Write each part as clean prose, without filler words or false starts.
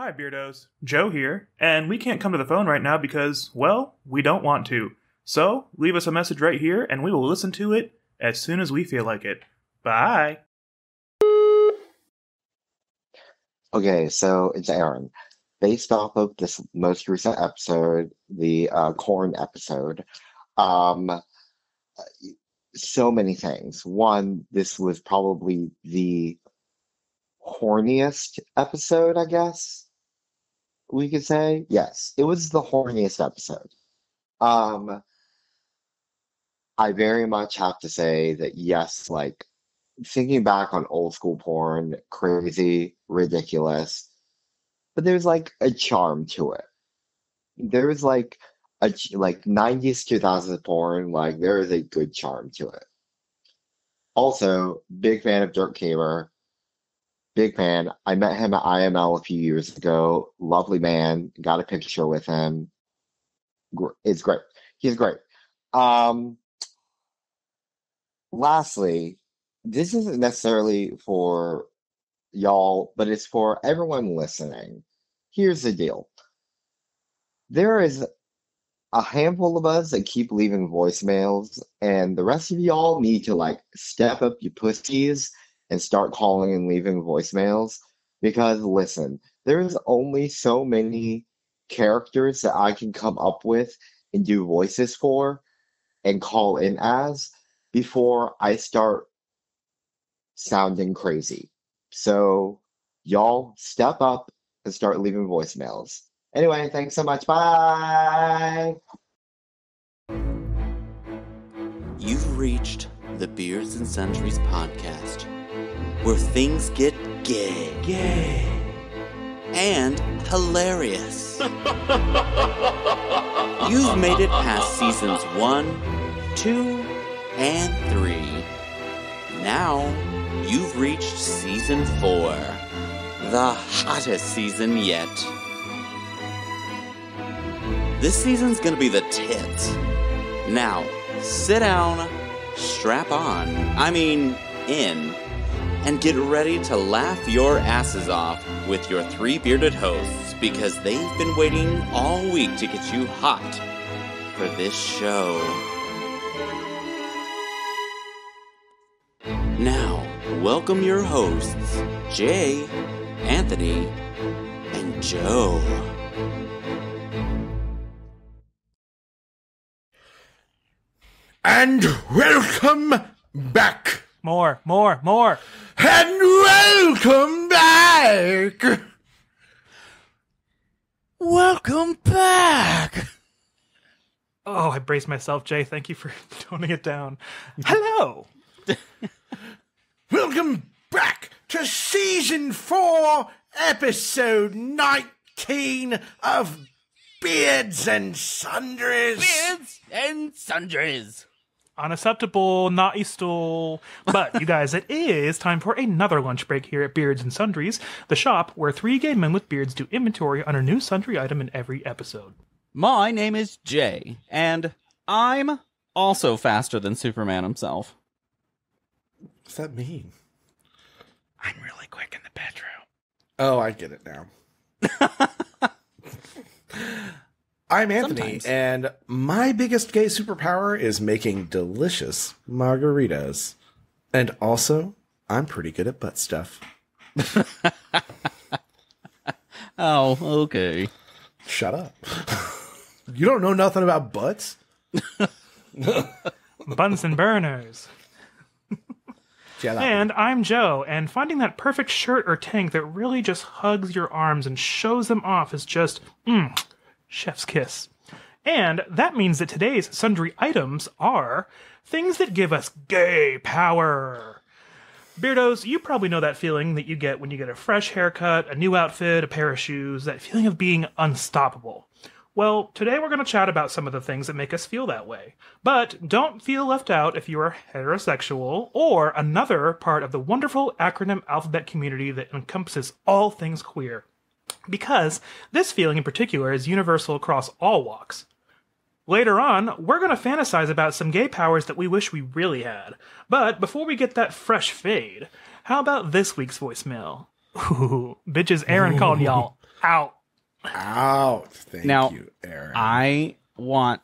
Hi, Beardos. Joe here, and we can't come to the phone right now because, well, we don't want to. So, leave us a message right here, and we will listen to it as soon as we feel like it. Bye! Okay, so it's Aaron. Based off of this most recent episode, the corn episode, um, so many things. One, this was probably the horniest episode, I guess we could say. Yes, it was the horniest episode. Um, I very much have to say that yes, like thinking back on old school porn, crazy, ridiculous, but there's like a charm to it. There is like like 90s 2000s porn, like there is a good charm to it. Also, big fan of Dirk Kamer. Big fan. I met him at IML a few years ago. Lovely man. Got a picture with him. It's great. He's great. Um, Lastly, this isn't necessarily for y'all, but it's for everyone listening. Here's the deal. There is a handful of us that keep leaving voicemails, and the rest of y'all need to like step up your pussies and start calling and leaving voicemails. Because listen, there's only so many characters that I can come up with and do voices for and call in as before I start sounding crazy. So y'all step up and start leaving voicemails. Anyway, thanks so much. Bye. You've reached the Beards and Sundries podcast, where things get gay, and hilarious. You've made it past seasons 1, 2, and 3. Now, you've reached season 4, the hottest season yet. This season's gonna be the tits. Now, sit down, strap on, in, and get ready to laugh your asses off with your 3 bearded hosts, because they've been waiting all week to get you hot for this show. Now, welcome your hosts, Jay, Anthony, and Joe. And welcome back. More! And welcome back. Welcome back! Oh, I braced myself, Jay. Thank you for toning it down. Hello! Welcome back to season 4, episode 19 of Beards and Sundries. Beards and Sundries. Unacceptable, naughty stool. But, you guys, it is time for another lunch break here at Beards and Sundries, the shop where 3 gay men with beards do inventory on a new sundry item in every episode. My name is Jay, and I'm also faster than Superman himself. What's that mean? I'm really quick in the bedroom. Oh, I get it now. I'm Anthony, Sometimes. and my biggest gay superpower is making delicious margaritas. And also, I'm pretty good at butt stuff. Oh, okay. Shut up. You don't know nothing about butts? Bunsen burners. Jalopy. And I'm Joe, and finding that perfect shirt or tank that really just hugs your arms and shows them off is just, chef's kiss. And that means that today's sundry items are things that give us gay power. Beardos, you probably know that feeling that you get when you get a fresh haircut, a new outfit, a pair of shoes, that feeling of being unstoppable. Well, today we're going to chat about some of the things that make us feel that way. But don't feel left out if you are heterosexual or another part of the wonderful acronym alphabet community that encompasses all things queer. Because this feeling in particular is universal across all walks. Later on, we're going to fantasize about some gay powers that we wish we really had. But before we get that fresh fade, how about this week's voicemail? Ooh, bitches Aaron called y'all. Out. Out. Thank Now, you, Aaron. I want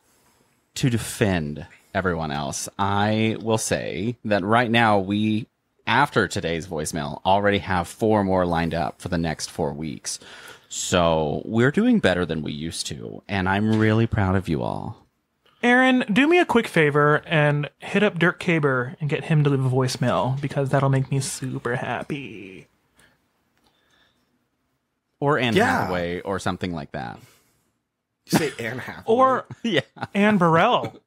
to defend everyone else. I will say that right now we, after today's voicemail, already have 4 more lined up for the next 4 weeks. So we're doing better than we used to, and I'm really proud of you all. Aaron, do me a quick favor and hit up Dirk Kaber and get him to leave a voicemail, because that'll make me super happy. Or Anne Yeah. Hathaway or something like that. You say Anne Hathaway. Or Yeah. Anne Burrell.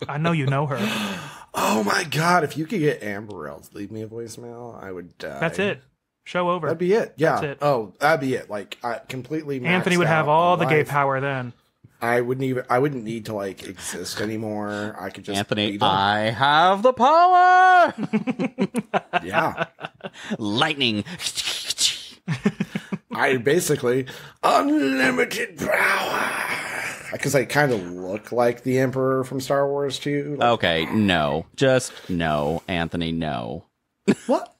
I know you know her. Oh my God, if you could get Amber L to leave me a voicemail, I would die. That's it. Show over. That'd be it. Yeah. That's it. Oh, that'd be it. Like, I completely maxed Anthony would have out all on the gay life. power then. I wouldn't need to like exist anymore. I could just Anthony, be them. I have the power! Yeah. Lightning. I basically unlimited power. Because I kind of look like the Emperor from Star Wars too. Like, Okay, no. Just no, Anthony, no. what?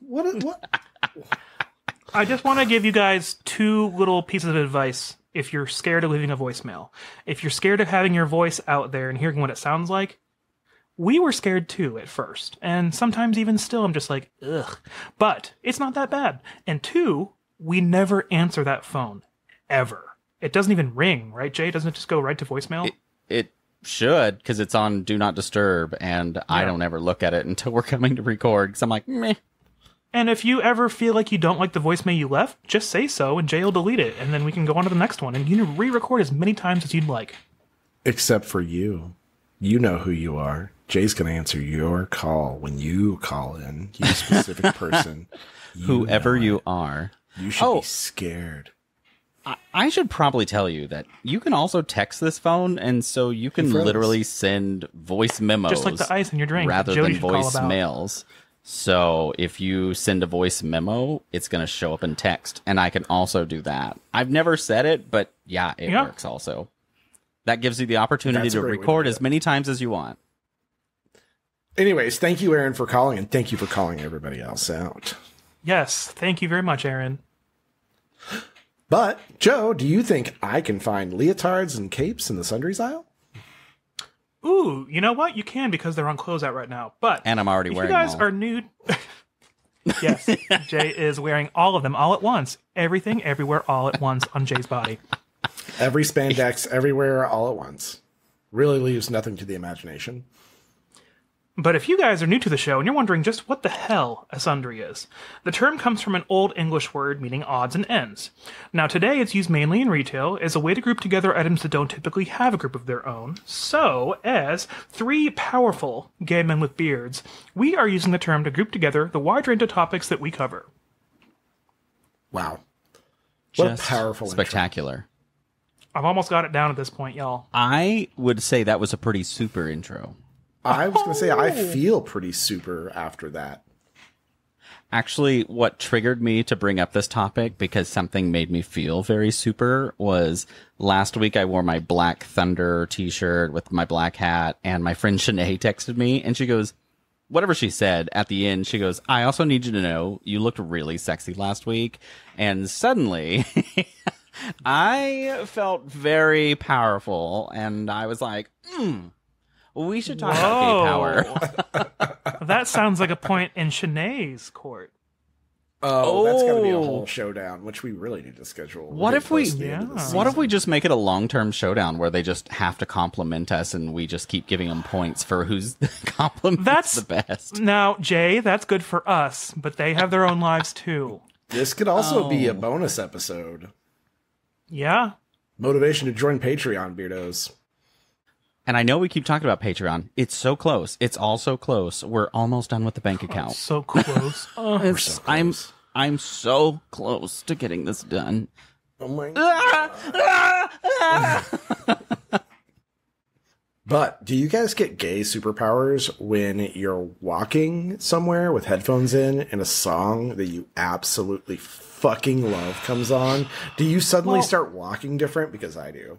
I just want to give you guys 2 little pieces of advice if you're scared of leaving a voicemail. If you're scared of having your voice out there and hearing what it sounds like, we were scared too at first. And sometimes even still, I'm just like, ugh. But it's not that bad. And 2, we never answer that phone. Ever. It doesn't even ring, right, Jay? Doesn't it just go right to voicemail? It should, because it's on Do Not Disturb, and I don't ever look at it until we're coming to record, because I'm like, meh. And if you ever feel like you don't like the voicemail you left, just say so, and Jay will delete it, and then we can go on to the next one, and you can re-record as many times as you'd like. Except for you. You know who you are. Jay's going to answer your call when you call in. You specific person. Whoever know you it. are. You should be scared. I should probably tell you that you can also text this phone, and so you can froze. literally send voice memos. Just like the ice in your drink. rather Jody than should call about. voicemails. So if you send a voice memo, it's going to show up in text, and I can also do that. I've never said it, but yeah, it works also. That gives you the opportunity That's a to great way to record do as it. many times as you want. Anyways, thank you, Aaron, for calling, and thank you for calling everybody else out. Yes, thank you very much, Aaron. But, Joe, do you think I can find leotards and capes in the sundries aisle? Ooh, you know what? You can, because they're on closeout right now. But And I'm already if wearing you guys them all. are new... Yes, Jay is wearing all of them all at once. Everything, everywhere, all at once on Jay's body. Every spandex, everywhere, all at once. Really leaves nothing to the imagination. But if you guys are new to the show and you're wondering just what the hell a sundry is, the term comes from an Old English word meaning odds and ends. Now today it's used mainly in retail as a way to group together items that don't typically have a group of their own. So, as 3 powerful gay men with beards, we are using the term to group together the wide range of topics that we cover. Wow. What Just a powerful intro. spectacular. I've almost got it down at this point, y'all. I would say that was a pretty super intro. I was going to say, I feel pretty super after that. Actually, what triggered me to bring up this topic, because something made me feel very super, was last week I wore my Black Thunder t-shirt with my black hat, and my friend Shanae texted me, and she goes, whatever she said at the end, she goes, I also need you to know you looked really sexy last week. And suddenly I felt very powerful, and I was like, we should talk about gay power. That sounds like a point in Shanae's court. Oh, that's got to be a whole showdown, which we really need to schedule. What if we, Yeah. what if we just make it a long-term showdown where they just have to compliment us and we just keep giving them points for who's compliments That's the best? Now, Jay, that's good for us, but they have their own lives too. This could also be a bonus episode. Yeah. Motivation to join Patreon, beardos. And I know we keep talking about Patreon. It's so close. It's all so close. We're almost done with the bank account. So close. It's- I'm so close to getting this done. Oh my But do you guys get gay superpowers when you're walking somewhere with headphones in and a song that you absolutely fucking love comes on? Do you suddenly Well- start walking different? Because I do.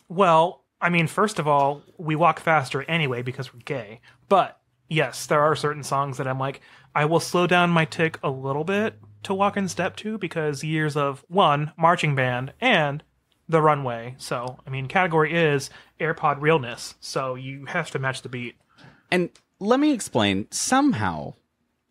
Well, I mean, first of all, we walk faster anyway because we're gay. But yes, there are certain songs that I'm like, I will slow down my tick a little bit to walk in step to because years of, one, marching band, and the runway. So, I mean, category is AirPod realness, so you have to match the beat. And let me explain. Somehow,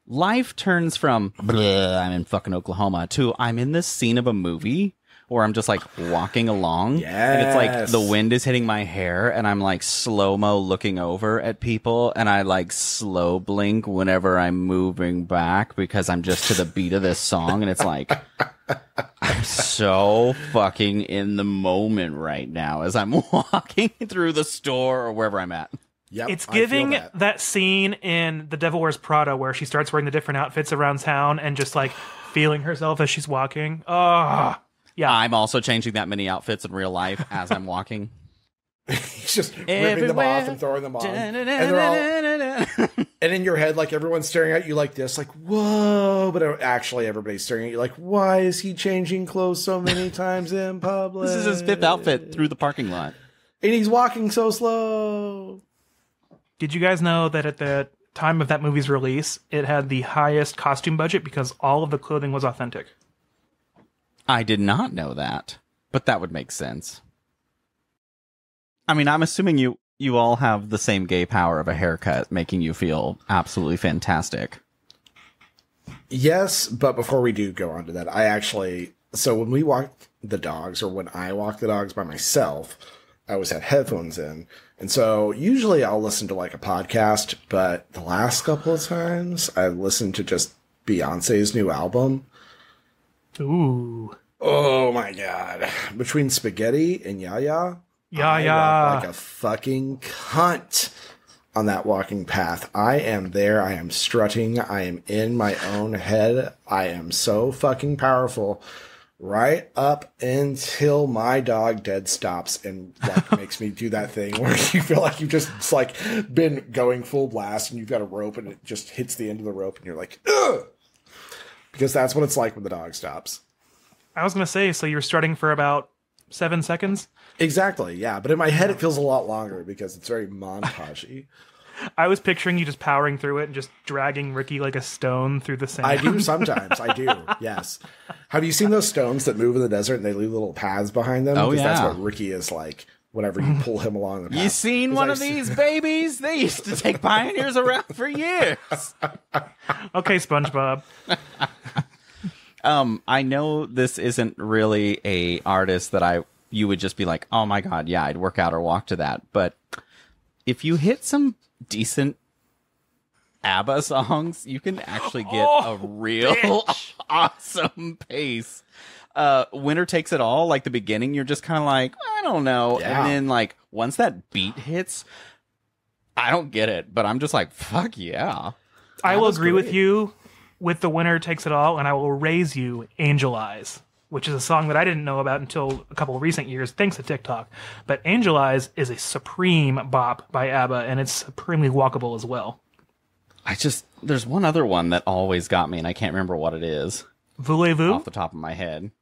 life turns from I'm in fucking Oklahoma to I'm in this scene of a movie where I'm just like walking along and it's like the wind is hitting my hair and I'm like slow-mo looking over at people and I like slow blink whenever I'm moving back because I'm just to the beat of this song and it's like I'm so fucking in the moment right now as I'm walking through the store or wherever I'm at. Yep, It's giving that scene in The Devil Wears Prada where she starts wearing the different outfits around town and just like feeling herself as she's walking. Oh, yeah. I'm also changing that many outfits in real life as I'm walking. He's just ripping them off and throwing them on. And in your head, like everyone's staring at you like this, like, whoa. But actually, everybody's staring at you like, why is he changing clothes so many times in public? This is his fifth outfit through the parking lot. And he's walking so slow. Did you guys know that at the time of that movie's release, it had the highest costume budget because all of the clothing was authentic? I did not know that, but that would make sense. I mean, I'm assuming you all have the same gay power of a haircut making you feel absolutely fantastic. Yes, but before we do go on to that, so when we walk the dogs, or when I walk the dogs by myself, I always had headphones in. And so usually I'll listen to like a podcast, but the last couple of times I listened to just Beyonce's new album. Ooh. Oh my God. Between Spaghetti and Yaya. I walk like a fucking cunt on that walking path. I am there. I am strutting. I am in my own head. I am so fucking powerful. Right up until my dog dead stops and like makes me do that thing where you feel like you've just like been going full blast and you've got a rope and it just hits the end of the rope and you're like, ugh! Because that's what it's like when the dog stops. I was going to say, so you're strutting for about 7 seconds? Exactly, yeah. But in my head, it feels a lot longer because it's very montage-y. I was picturing you just powering through it and just dragging Ricky like a stone through the sand. I do sometimes. I do, yes. Have you seen those stones that move in the desert and they leave little paths behind them? Oh, because yeah. that's what Ricky is like whenever you pull him along the path. You seen one of these babies? They used to take pioneers around for years. Okay, SpongeBob. I know this isn't really a artist that you would just be like, oh my God, yeah, I'd work out or walk to that. But if you hit some decent ABBA songs, you can actually get a real awesome pace. Winner Takes It All, like the beginning, you're just kind of like, I don't know. Yeah. And then like once that beat hits, I don't get it, but I'm just like, fuck yeah. I will was agree with great. you with The Winner Takes It All, and I will raise you Angel Eyes, which is a song that I didn't know about until a couple of recent years, thanks to TikTok. But Angel Eyes is a supreme bop by ABBA, and it's supremely walkable as well. There's one other one that always got me, and I can't remember what it is Voulez-vous? off the top of my head.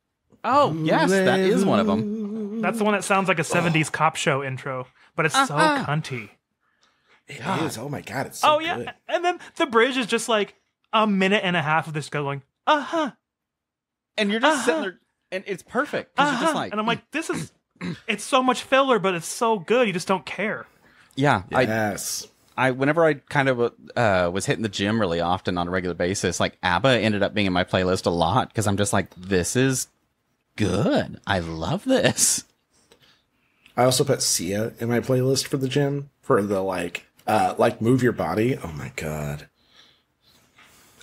Oh, yes, that is one of them. That's the one that sounds like a 70s cop show intro, but it's so cunty. It is. Oh my God, it's so Oh, yeah. good. And then the bridge is just like a minute and a half of this going, uh-huh. And you're just sitting there, and it's perfect. 'Cause you're just like, and I'm like, this is, it's so much filler, but it's so good, you just don't care. yeah. Yes. I whenever I kind of was hitting the gym really often on a regular basis, like ABBA ended up being in my playlist a lot because I'm just like, this is good. I love this. I also put Sia in my playlist for the gym for the like Move Your Body. Oh my God.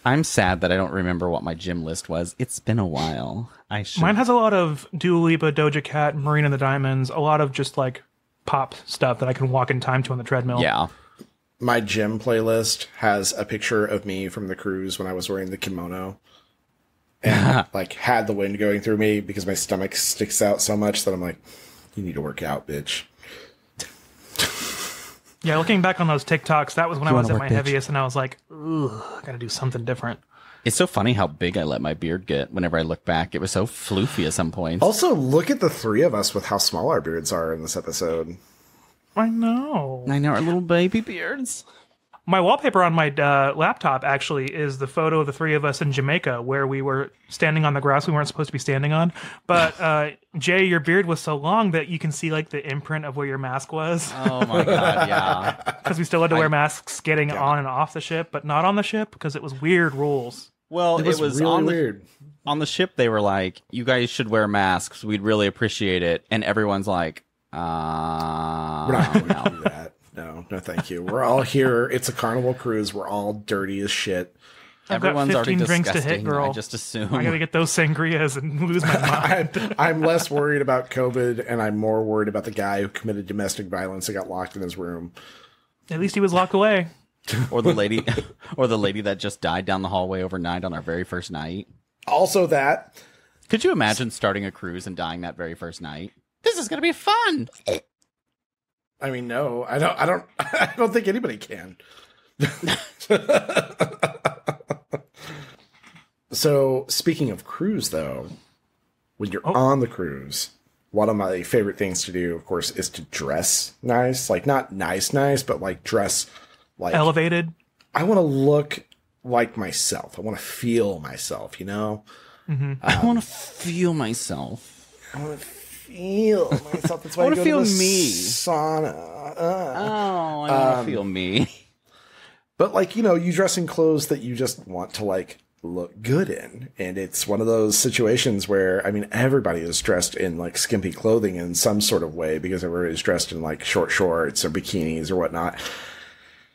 I'm sad that I don't remember what my gym list was. It's been a while. I should. Mine has a lot of Dua Lipa, Doja Cat, Marina and the Diamonds, a lot of just like pop stuff that I can walk in time to on the treadmill. Yeah. My gym playlist has a picture of me from the cruise when I was wearing the kimono and like had the wind going through me because my stomach sticks out so much that I'm like, you need to work out, bitch. Yeah, looking back on those TikToks, that was when I was wanna at work, my bitch? heaviest, and I was like, "Ooh, I gotta do something different." It's so funny how big I let my beard get whenever I look back. It was so floofy at some points. Also, look at the three of us with how small our beards are in this episode. I know. I know, our little baby beards. My wallpaper on my laptop actually is the photo of the three of us in Jamaica where we were standing on the grass we weren't supposed to be standing on. But Jay, your beard was so long that you can see like the imprint of where your mask was. Oh my god, yeah. Because we still had to wear masks getting on and off the ship, but not on the ship because it was weird rules. Well, It was really on the weird. on the ship. They were like, "You guys should wear masks. We'd really appreciate it." And everyone's like, We're not going to do that. No, thank you. We're all here. It's a Carnival cruise. We're all dirty as shit. I've got Everyone's already 15 drinks to disgusting. hit, girl. I just assume. I gotta get those sangrias and lose my mind. I'm less worried about COVID, and I'm more worried about the guy who committed domestic violence and got locked in his room. At least he was locked away. or the lady, that just died down the hallway overnight on our very first night. Also, that Could you imagine starting a cruise and dying that very first night? This is gonna be fun. I mean, no, I don't I don't think anybody can. So, speaking of cruise, though, when you're on the cruise, one of my favorite things to do, of course, is to dress nice. Like, not nice, but like dress like Elevated. I want to look like myself. I want to feel myself, you know? I want to feel myself. I want to feel myself. That's why I wanna go feel to the me. sauna. Oh, I want to feel me. But like, you know, you dress in clothes that you just want to like look good in. And it's one of those situations where, I mean, everybody is dressed in like skimpy clothing in some sort of way because everybody's dressed in like short shorts or bikinis or whatnot.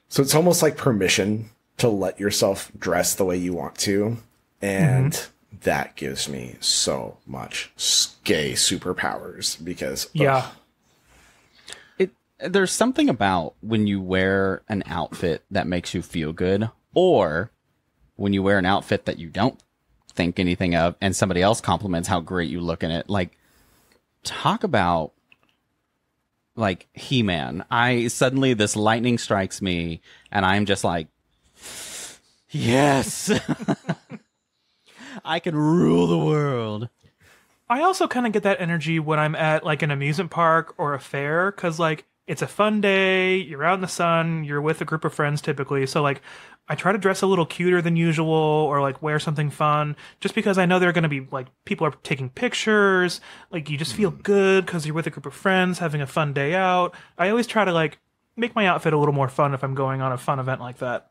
So it's almost like permission to let yourself dress the way you want to. And that gives me so much gay superpowers because Yeah. There's something about when you wear an outfit that makes you feel good, or when you wear an outfit that you don't think anything of and somebody else compliments how great you look in it. Like, talk about like He-Man. Suddenly this lightning strikes me and I'm just like, yes, I can rule the world. I also kind of get that energy when I'm at like an amusement park or a fair because like it's a fun day, you're out in the sun, you're with a group of friends typically. So like I try to dress a little cuter than usual or like wear something fun just because I know there are going to be like people are taking pictures. Like you just feel good because you're with a group of friends having a fun day out. I always try to like make my outfit a little more fun if I'm going on a fun event like that.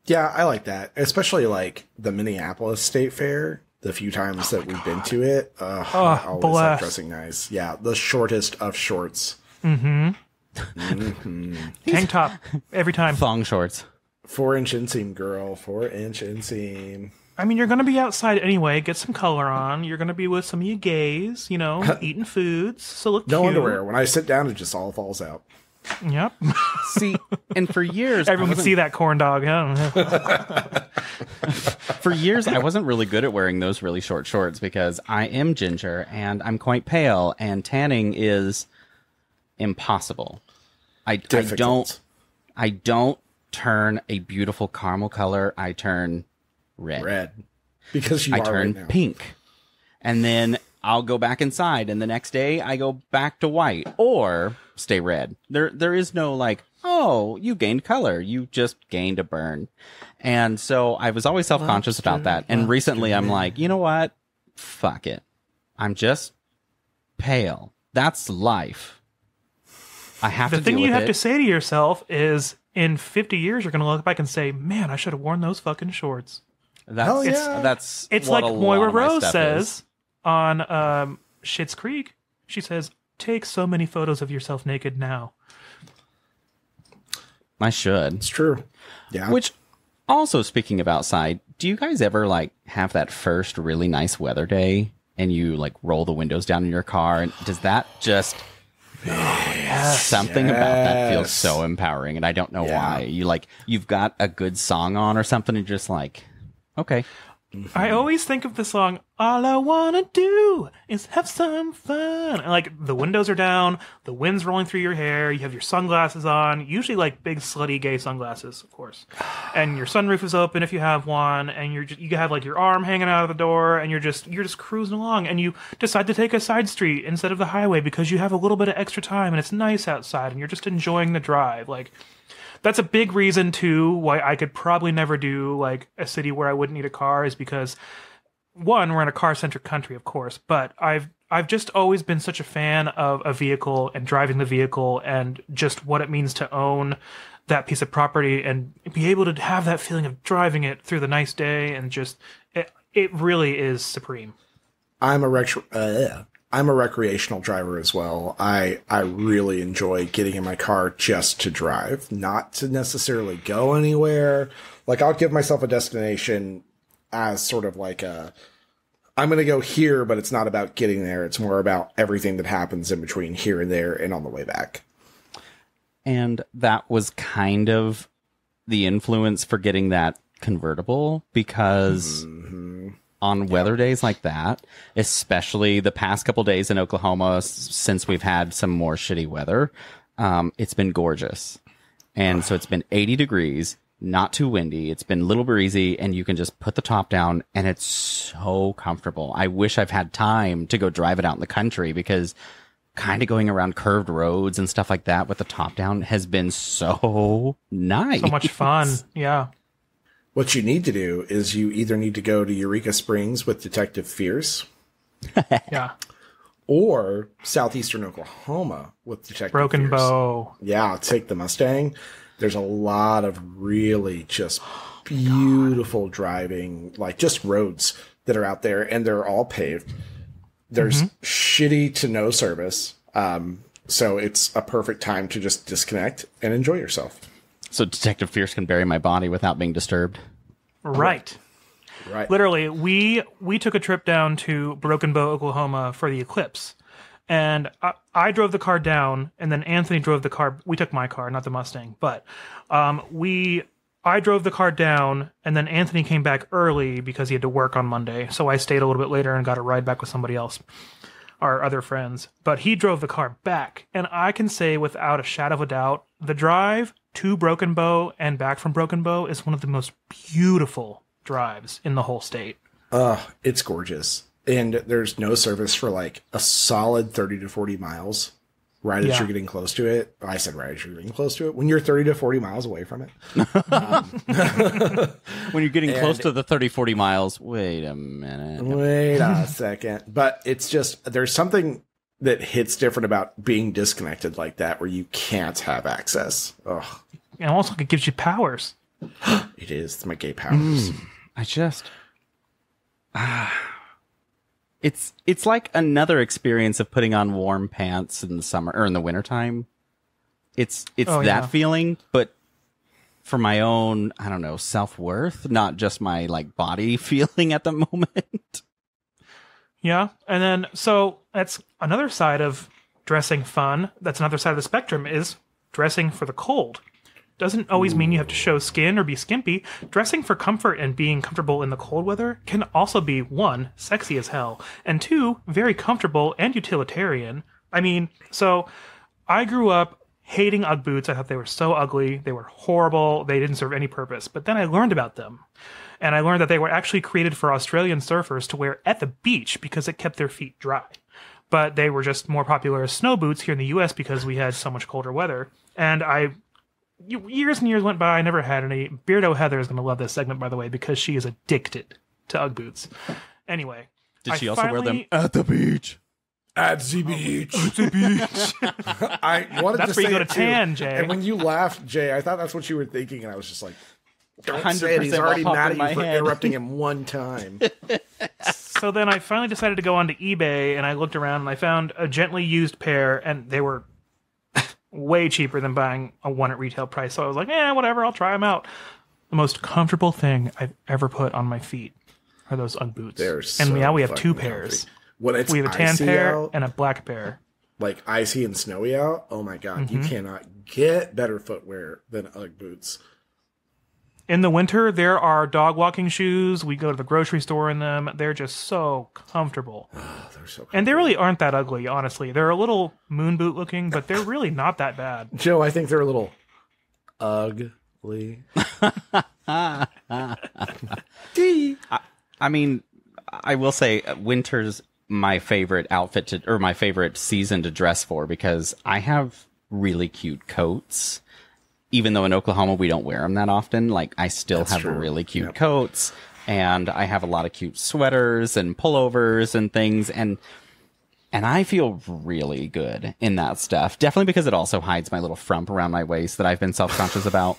Yeah, I like that. Especially like the Minneapolis State Fair. The few times that we've been to it. I always like bless. dressing nice. Yeah, the shortest of shorts. Tank top every time. Thong shorts. 4-inch inseam, girl. 4-inch inseam. I mean, you're going to be outside anyway. Get some color on. You're going to be with some of you gays, you know, eating foods. So look No cute. underwear. When I sit down, it just all falls out. Yep. See, and for years, Everyone can see that corn dog, huh? For years, I wasn't really good at wearing those really short shorts because I am ginger and I'm quite pale, and tanning is impossible. I Difficult. don't turn a beautiful caramel color. I turn red. Red. Because you I are turn right now. pink, and then I'll go back inside, and the next day I go back to white or stay red. There is no like, oh, you gained color. You just gained a burn. And so I was always self-conscious about that. And recently I'm like, you know what? Fuck it. I'm just pale. That's life. I have The to thing deal you with have it. to say to yourself is in 50 years, you're going to look back and say, man, I should have worn those fucking shorts. That's, Hell yeah. that's It's what like a lot Moira of my Rose stuff says is. on Schitt's Creek. She says, take so many photos of yourself naked now. I should. It's true. Yeah. Which, also speaking of outside, do you guys ever like have that first really nice weather day and you like roll the windows down in your car? And does that just something about that feels Yes. so empowering? And I don't know Yeah. why. You've got a good song on or something, and you're just like, okay, I always think of the song, all I wanna do is have some fun. And, like, the windows are down, the wind's rolling through your hair, you have your sunglasses on, usually like big slutty gay sunglasses, of course. And your sunroof is open if you have one, and you have like your arm hanging out of the door, and you're just cruising along, and you decide to take a side street instead of the highway because you have a little bit of extra time and it's nice outside and you're just enjoying the drive. Like, that's a big reason too why I could probably never do like a city where I wouldn't need a car, is because one, we're in a car-centric country, of course, but I've just always been such a fan of a vehicle and driving the vehicle and just what it means to own that piece of property and be able to have that feeling of driving it through the nice day, and just it really is supreme. I'm a recreational driver as well. I really enjoy getting in my car just to drive, not to necessarily go anywhere. Like, I'll give myself a destination as sort of like I'm going to go here, but it's not about getting there. It's more about everything that happens in between here and there and on the way back. And that was kind of the influence for getting that convertible, because on weather days like that, especially the past couple days in Oklahoma, since we've had some more shitty weather, it's been gorgeous. And so it's been 80 degrees, not too windy. It's been a little breezy, and you can just put the top down, and it's so comfortable. I wish I've had time to go drive it out in the country, because kind of going around curved roads and stuff like that with the top down has been so nice. So much fun. Yeah. What you need to do is you either need to go to Eureka Springs with Detective Fierce, Yeah. or southeastern Oklahoma with Detective Broken Fierce. Bow. Yeah, take the Mustang. There's a lot of really just beautiful driving, like just roads that are out there, and they're all paved. There's shitty to no service. So it's a perfect time to just disconnect and enjoy yourself. So Detective Fierce can bury my body without being disturbed. Right. Right. Literally, we took a trip down to Broken Bow, Oklahoma for the eclipse. And I drove the car down, and then Anthony drove the car. We took my car, not the Mustang. But I drove the car down, and then Anthony came back early because he had to work on Monday. So I stayed a little bit later and got a ride back with somebody else, our other friends. But he drove the car back. And I can say without a shadow of a doubt, the drive to Broken Bow and back from Broken Bow is one of the most beautiful drives in the whole state. It's gorgeous. And there's no service for like a solid 30 to 40 miles right as you're getting close to it. I said right as you're getting close to it. When you're 30 to 40 miles away from it. When you're getting close to the 30, 40 miles, wait a minute. Wait a second. But it's just, there's something that hits different about being disconnected like that, where you can't have access. Ugh. And also, it gives you powers. It is. It's my gay powers. It's like another experience of putting on warm pants in the summer or in the wintertime. It's that feeling, but for my own, I don't know, self-worth, not just my like body feeling at the moment. Yeah. And then, so that's another side of dressing fun. That's another side of the spectrum, is dressing for the cold. Doesn't always mean you have to show skin or be skimpy. Dressing for comfort and being comfortable in the cold weather can also be, one, sexy as hell, and two, very comfortable and utilitarian. I mean, so I grew up hating Ugg boots. I thought they were so ugly. They were horrible. They didn't serve any purpose. But then I learned about them. And I learned that they were actually created for Australian surfers to wear at the beach because it kept their feet dry. But they were just more popular as snow boots here in the US because we had so much colder weather. And years and years went by, I never had any. Beardo Heather is going to love this segment, by the way, because she is addicted to Ugg boots. Anyway. Did she also wear them at the beach? At the beach. At the beach. I wanted That's to where say you go it to too. tan, Jay. And when you laughed, Jay, I thought that's what you were thinking, and I was just like, don't 100% say it. He's already popped mad in at my you for head. interrupting him one time. So then I finally decided to go onto eBay, and I looked around, and I found a gently used pair, and they were way cheaper than buying a one at retail price. So I was like, whatever, I'll try them out. The most comfortable thing I've ever put on my feet are those Ugg boots. They're and so we have two fucking pairs. comfy. When it's We have a tan icy pair out, and a black pair. like icy and snowy out, oh my god, Mm-hmm. you cannot get better footwear than Ugg boots. In the winter, there are dog walking shoes. We go to the grocery store in them. They're just so comfortable. Oh, they're so And they really aren't that ugly, honestly. They're a little moon boot looking, but they're really not that bad. Joe, I think they're a little ugly. I mean, I will say winter's my favorite outfit to, or my favorite season to dress for, because I have really cute coats. Even though in Oklahoma we don't wear them that often, like I still have true. really cute Yep. coats, and I have a lot of cute sweaters and pullovers and things, and I feel really good in that stuff. Definitely because it also hides my little frump around my waist that I've been self-conscious about.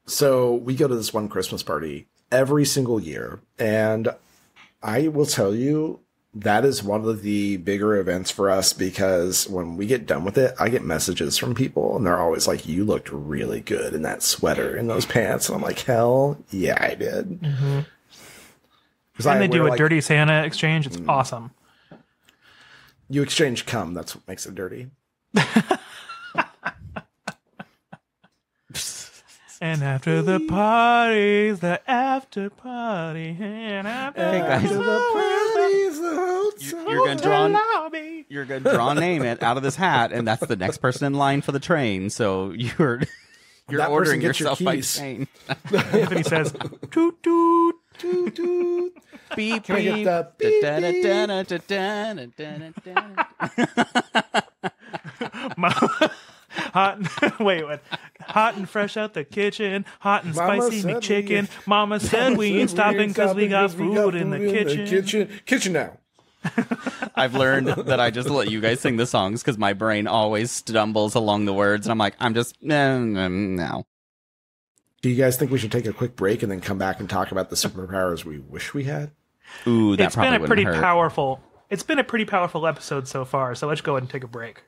So we go to this one Christmas party every single year, and I will tell you that is one of the bigger events for us, because when we get done with it, I get messages from people and they're always like, you looked really good in that sweater and those pants. And I'm like, hell yeah, I did. And they do a dirty Santa exchange. It's awesome. You exchange cum. That's what makes it dirty. And after the party's the after party. And after Hey, guys. the party's You're gonna draw a name out of this hat, and that's the next person in line for the train. So you're That ordering person gets your yourself by keys. train. Anthony says, toot toot. Toot, toot. Beep Can I get beep. the beep, Hot and fresh out the kitchen, hot and Mama spicy said McChicken. Mama said we ain't stopping because we got food in the kitchen. Kitchen now. I've learned that I just let you guys sing the songs because my brain always stumbles along the words, and I'm like, I'm just no. Do you guys think we should take a quick break and then come back and talk about the superpowers we wish we had? Ooh, that It's probably been a pretty wouldn't hurt. powerful. It's been a pretty powerful episode so far. So let's go ahead and take a break.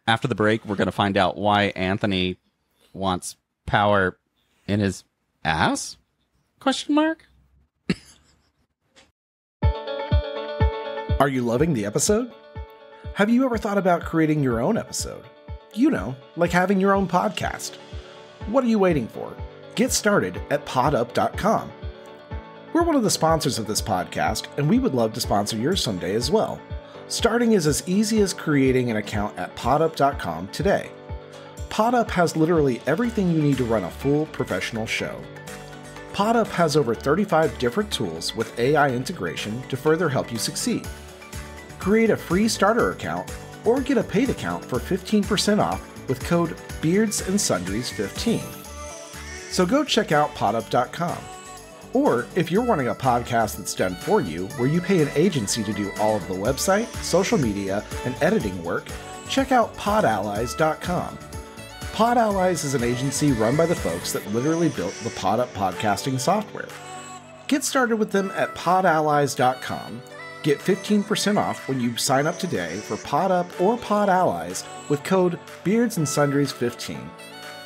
After the break, we're going to find out why Anthony wants power in his ass? Question mark? Are you loving the episode? Have you ever thought about creating your own episode? You know, like having your own podcast. What are you waiting for? Get started at podup.com. We're one of the sponsors of this podcast, and we would love to sponsor yours someday as well. Starting is as easy as creating an account at podup.com today. Podup has literally everything you need to run a full professional show. Podup has over 35 different tools with AI integration to further help you succeed. Create a free starter account or get a paid account for 15% off with code BeardsandSundries15. So go check out podup.com. Or if you're wanting a podcast that's done for you, where you pay an agency to do all of the website, social media, and editing work, check out podallies.com. PodAllies is an agency run by the folks that literally built the PodUp podcasting software. Get started with them at podallies.com. Get 15% off when you sign up today for PodUp or PodAllies with code BeardsandSundries15.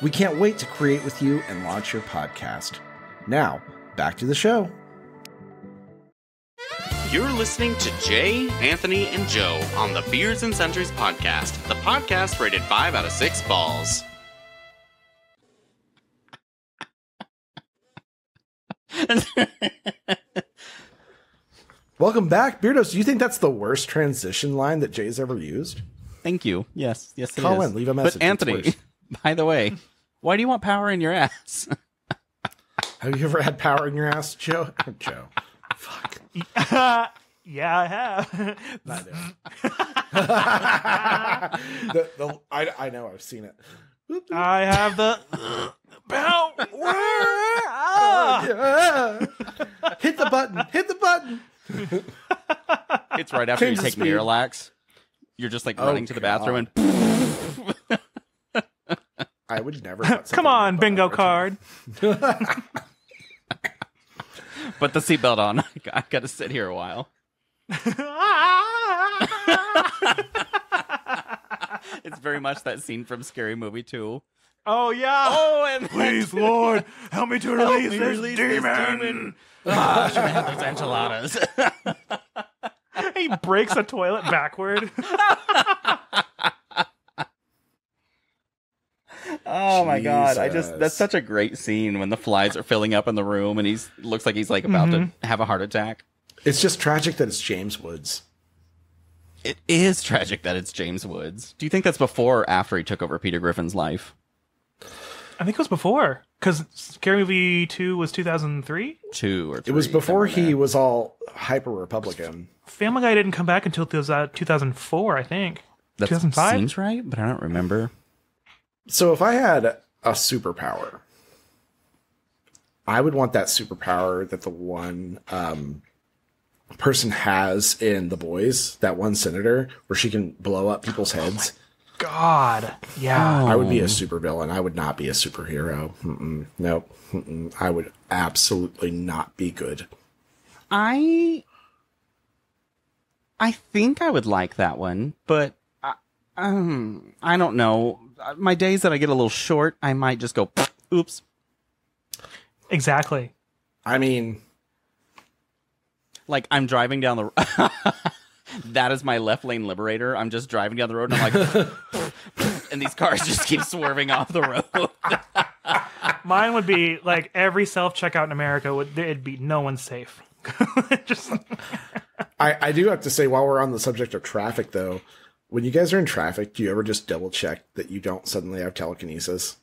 We can't wait to create with you and launch your podcast. Now, back to the show. You're listening to Jay, Anthony, and Joe on the Beards and Sundries podcast, the podcast rated 5 out of 6 balls. Welcome back, Beardos. Do you think that's the worst transition line that Jay's ever used? Thank you. Yes, it Call is. in, leave a message. But Anthony, It's worse. by the way, why do you want power in your ass? Have you ever had power in your ass, Joe? Joe. Fuck. Yeah, I have. I know, I've seen it. I have the power. Hit the button. Hit the button. It's right after Change you the take speed. Miralax. You're just like running to the bathroom and I would never. put something Come on, in my bingo butt. card. put the seatbelt on. I gotta sit here a while. It's very much that scene from Scary Movie 2. Oh yeah. Oh, and Please, Lord, help me to release me this release this demon. demon. I should have had those enchiladas. He breaks a toilet backward. Oh my god! Jesus. That's such a great scene when the flies are filling up in the room and looks like he's like about to have a heart attack. It's just tragic that it's James Woods. It is tragic that it's James Woods. Do you think that's before or after he took over Peter Griffin's life? I think it was before, because Scary Movie 2 was 2003. 2 or 3. It was before somewhere he there. was all hyper Republican. Family Guy didn't come back until 2004, I think. That 2005? seems right, but I don't remember. So if I had a superpower, I would want that superpower that the one person has in The Boys, that one senator, where she can blow up people's heads. God. Yeah. I would be a supervillain. I would not be a superhero. Nope. I would absolutely not be good. I think I would like that one, but I don't know. My days that I get a little short, I might just go, oops. Exactly. I mean, Like, I'm driving down the... That is my left lane liberator. I'm just driving down the road and I'm like... and these cars just keep swerving off the road. Mine would be like every self-checkout in America it'd be no one's safe. Just I do have to say, while we're on the subject of traffic, though, when you guys are in traffic, do you ever just double check that you don't suddenly have telekinesis?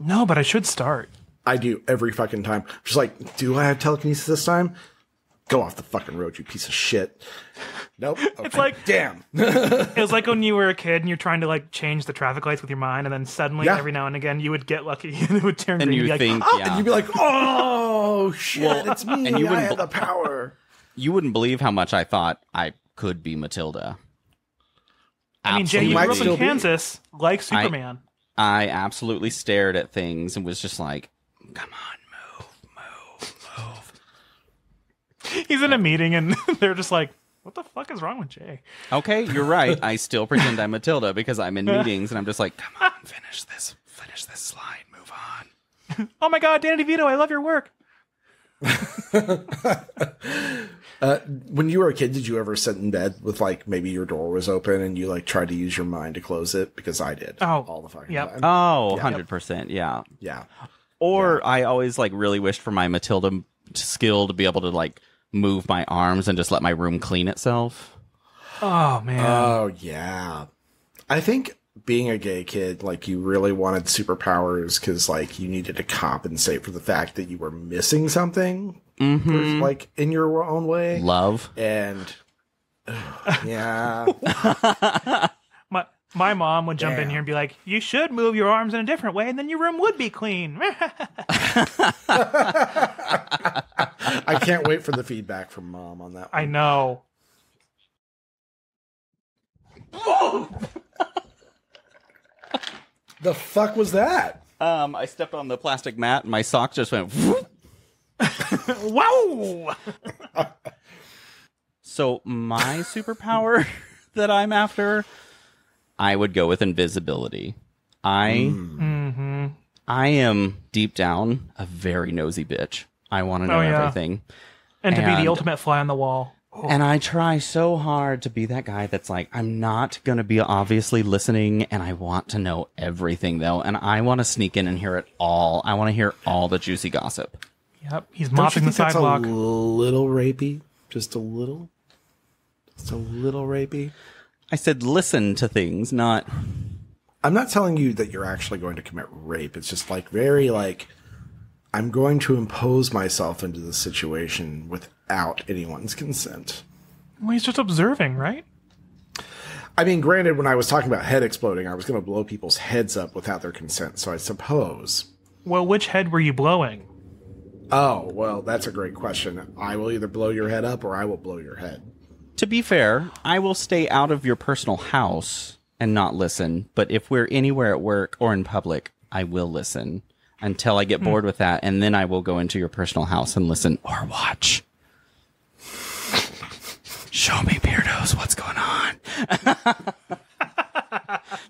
no, but I should start. I do every fucking time. Just like, do I have telekinesis this time? Go off the fucking road, you piece of shit. Nope. Okay. It's like, damn. it was like when you were a kid and you're trying to like change the traffic lights with your mind, and then suddenly Yeah. every now and again you would get lucky and it would turn And green. you You'd be think, like, "Oh!" yeah. And you'd be like, oh, shit, it's me. and you I wouldn't have the power. You wouldn't believe how much I thought I could be Matilda. I mean, Jay, you might grew up still in be. Kansas, like Superman. I absolutely stared at things and was just like, come on, move. He's in a meeting and they're just like, what the fuck is wrong with Jay? Okay, you're right. I still pretend I'm Matilda because I'm in meetings and I'm just like, come on, finish this slide, move on. Oh my god, Danny DeVito, I love your work. When you were a kid, did you ever sit in bed with like maybe your door was open and you like tried to use your mind to close it? Because I did. Oh, all the fucking yep. time. Oh, 100%, yeah. Yeah. Or I always like really wished for my Matilda skill to be able to like move my arms and just let my room clean itself. Oh man. Oh yeah. I think being a gay kid, like you really wanted superpowers because like you needed to compensate for the fact that you were missing something, like in your own way. Love. And yeah, My mom would jump in Damn. here and be like, you should move your arms in a different way and then your room would be clean. I can't wait for the feedback from Mom on that one. I know. The fuck was that? I stepped on the plastic mat and my sock just went whoop. Wow. So my superpower that I'm after, I would go with invisibility. I am deep down a very nosy bitch. I want to know Oh, yeah. everything. And to be And- the ultimate fly on the wall. And I try so hard to be that guy that's like, I'm not going to be obviously listening and I want to know everything though. And I want to sneak in and hear it all. I want to hear all the juicy gossip. Yep. He's Don't you mopping the think that's sidewalk. a little rapey? Just a little? Just a little rapey? I said, listen to things, not... I'm not telling you that you're actually going to commit rape. It's just like very like, I'm going to impose myself into the situation without anyone's consent. Well, he's just observing, right? I mean, granted, when I was talking about head exploding, I was going to blow people's heads up without their consent. So I suppose. Well, which head were you blowing? Oh, well, that's a great question. I will either blow your head up or I will blow your head. To be fair, I will stay out of your personal house and not listen. But if we're anywhere at work or in public, I will listen until I get bored with that. And then I will go into your personal house and listen or watch. Show me, Beardos, what's going on?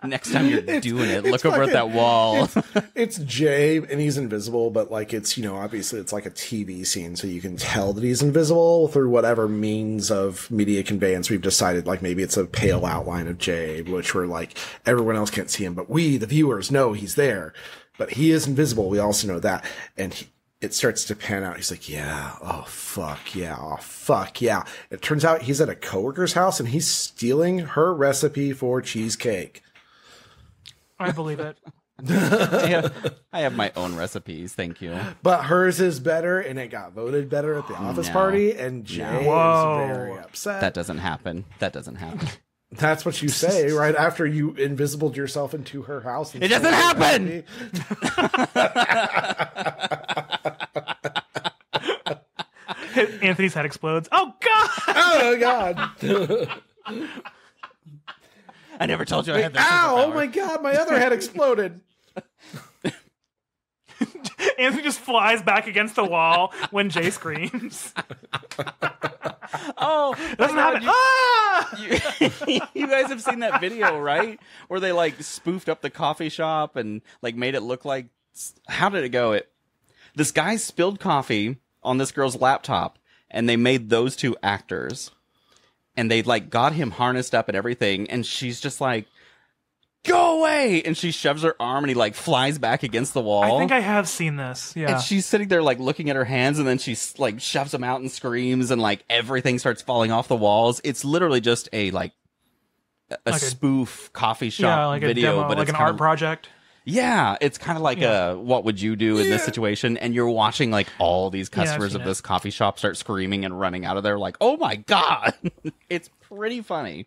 Next time you're doing it, look it's over at fucking- that wall. It's Jay, and he's invisible, but like it's, obviously it's like a TV scene, so you can tell that he's invisible through whatever means of media conveyance we've decided. Like maybe it's a pale outline of Jay, which we're like everyone else can't see him, but we, the viewers, know he's there. But he is invisible. We also know that, and it starts to pan out. He's like, yeah, oh fuck yeah, oh fuck yeah. It turns out he's at a coworker's house, and he's stealing her recipe for cheesecake. I believe it. I have my own recipes, thank you. But hers is better, and it got voted better at the office No. party, and Jay is Whoa. very upset. That doesn't happen. That's what you say right after you invisibled yourself into her house. It doesn't happen! Anthony's head explodes. Oh God! Oh God! I never told you I had that. Ow! superpower. Oh my God! My other head exploded. Anthony just flies back against the wall when Jay screams. Oh, Doesn't happen. you, Ah! you guys have seen that video, right? Where they like spoofed up the coffee shop and like made it look like, how did it go? This guy spilled coffee on this girl's laptop, and they made those two actors, and they like got him harnessed up and everything, and she's just like, go away, and she shoves her arm, and he like flies back against the wall. I think I have seen this. Yeah. And she's sitting there like looking at her hands, and then she like shoves them out and screams, and like everything starts falling off the walls. It's literally just a like a spoof coffee shop yeah, like video, a demo, but like it's an kinda, art project. Yeah, it's kind of like a what would you do in this situation? And you're watching like all these I've customers seen of it. this coffee shop start screaming and running out of there, like, "Oh my God!" It's pretty funny.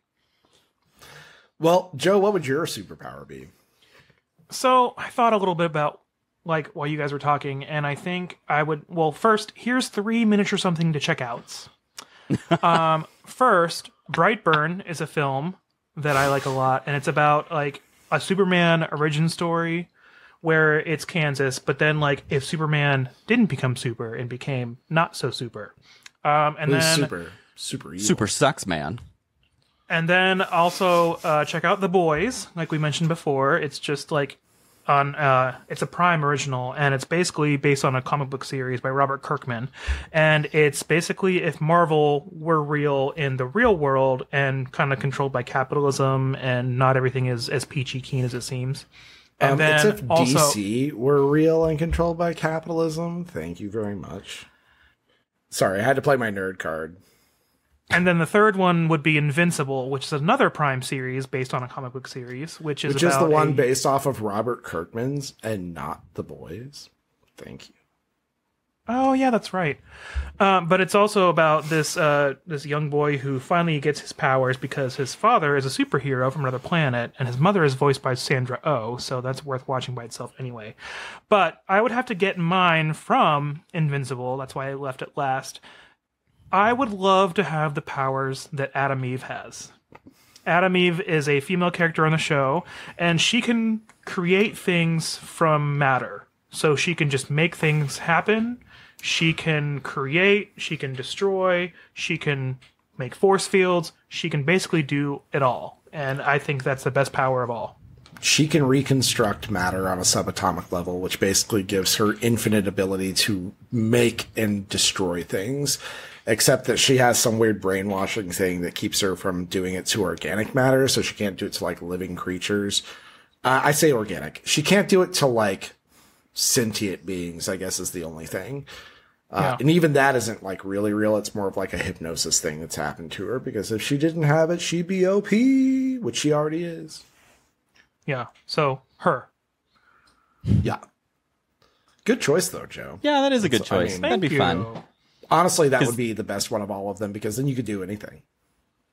Well, Joe, what would your superpower be? So I thought a little bit about like while you guys were talking, and I think I would. Well, first, here's 3 miniature something to check out. First, Brightburn is a film that I like a lot, and it's about like a Superman origin story where it's Kansas, but then like if Superman didn't become super and became not so super, and Who's then super evil. Super sucks, man. And then also check out The Boys, like we mentioned before. It's just like on it's a Prime original, and it's basically based on a comic book series by Robert Kirkman. And it's basically if Marvel were real in the real world and kind of controlled by capitalism, and not everything is as peachy keen as it seems. And It's then if also DC were real and controlled by capitalism. Thank you very much. Sorry, I had to play my nerd card. and then the third one would be Invincible, which is another Prime series based on a comic book series, which is the about one a- based off of Robert Kirkman's and not The Boys. Thank you. Oh yeah, that's right. But it's also about this this young boy who finally gets his powers because his father is a superhero from another planet, and his mother is voiced by Sandra Oh, so that's worth watching by itself anyway. But I would have to get mine from Invincible. That's why I left it last. I would love to have the powers that Adam Eve has. Adam Eve is a female character on the show, and she can create things from matter. So she can just make things happen. She can create, she can destroy, she can make force fields. She can basically do it all. And I think that's the best power of all. She can reconstruct matter on a subatomic level, which basically gives her infinite ability to make and destroy things, except that she has some weird brainwashing thing that keeps her from doing it to organic matter, so she can't do it to, like, living creatures. I say organic. She can't do it to, like, sentient beings, I guess is the only thing. Yeah. And even that isn't, like, really real. It's more of, like, a hypnosis thing that's happened to her, because if she didn't have it, she'd be OP, which she already is. Yeah. So, her. Yeah. Good choice, though, Joe. Yeah, that is a good I choice. mean- That'd be Thank fun. you. Honestly, that 'Cause- would be the best one of all of them, because then you could do anything.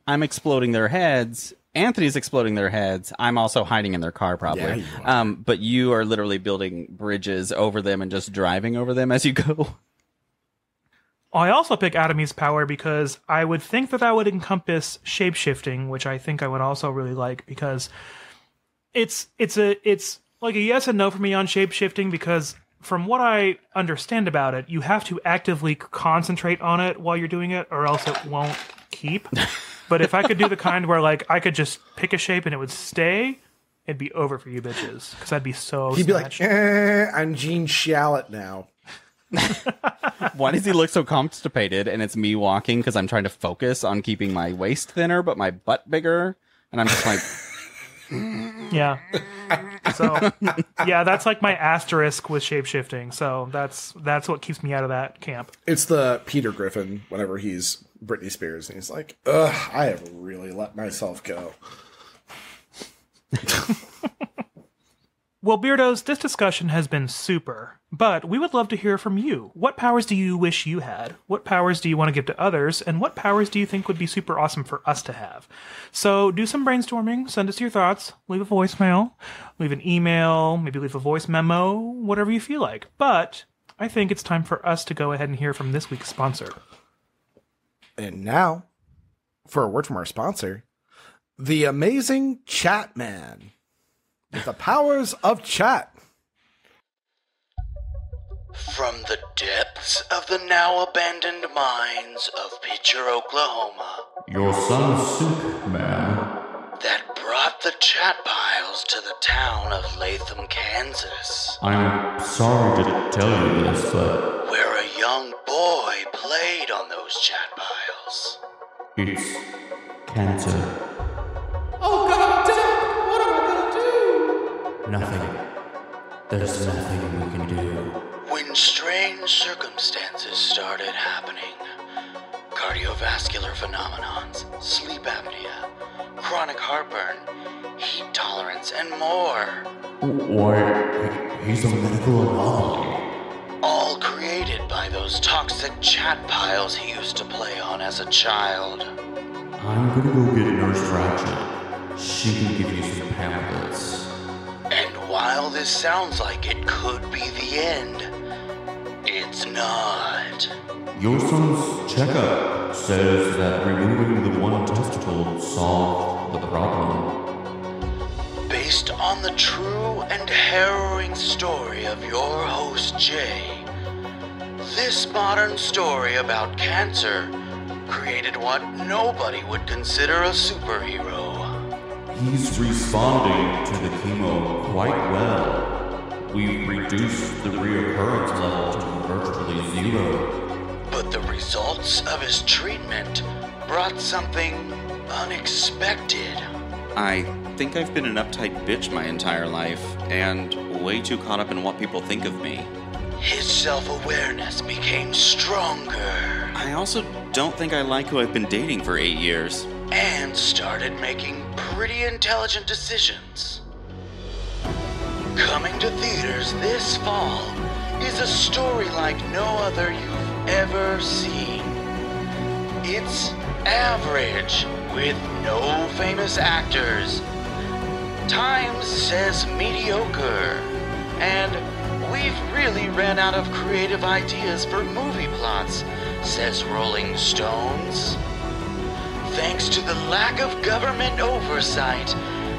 I'm exploding their heads. Anthony's exploding their heads. I'm also hiding in their car, probably. Yeah, you are. But you are literally building bridges over them and just driving over them as you go. I also pick Adam Eve's power because I would think that that would encompass shapeshifting, which I think I would also really like because it's like a yes and no for me on shapeshifting because from what I understand about it, you have to actively concentrate on it while you're doing it or else it won't keep. But if I could do the kind where like I could just pick a shape and it would stay, it'd be over for you bitches because I'd be so. He'd be snatched. like, I'm Gene Shalit now. Why does he look so constipated? And it's me walking because I'm trying to focus on keeping my waist thinner, but my butt bigger. And I'm just like, Yeah. So yeah, that's like my asterisk with shapeshifting. So that's what keeps me out of that camp. It's the Peter Griffin whenever he's Britney Spears, and he's like, ugh, I have really let myself go. Well, Beardos, this discussion has been super, but we would love to hear from you. What powers do you wish you had? What powers do you want to give to others? And what powers do you think would be super awesome for us to have? So do some brainstorming, send us your thoughts, leave a voicemail, leave an email, maybe leave a voice memo, whatever you feel like. But I think it's time for us to go ahead and hear from this week's sponsor. And now, for a word from our sponsor, the amazing Chat Man. With the powers of chat. From the depths of the now abandoned mines of Pitcher, Oklahoma, Your son Sook, man. that brought the chat piles to the town of Latham, Kansas, I'm sorry to tell you this, but where a young boy played on those chat piles. it's cancer. Oh god, Doc! What am I gonna do? Nothing. There's nothing we can do. When strange circumstances started happening, cardiovascular phenomenons, sleep apnea, chronic heartburn, heat tolerance, and more, Why, he's a medical anomaly. all created by those toxic chat piles he used to play on as a child. I'm gonna go get Nurse Ratchet. She can give you some pamphlets. And while this sounds like it could be the end, it's not. Your son's checkup says that removing the one testicle solved the problem. Based on the true and harrowing story of your host Jay, this modern story about cancer created what nobody would consider a superhero. He's responding to the chemo quite well. We've reduced the reoccurrence level to virtually zero. But the results of his treatment brought something unexpected. I think I've been an uptight bitch my entire life, and way too caught up in what people think of me. His self-awareness became stronger I also don't think I like who I've been dating for 8 years. and started making pretty intelligent decisions. Coming to theaters this fall is a story like no other you've ever seen. It's average with no famous actors. Times says mediocre. And we've really ran out of creative ideas for movie plots, says Rolling Stones. Thanks to the lack of government oversight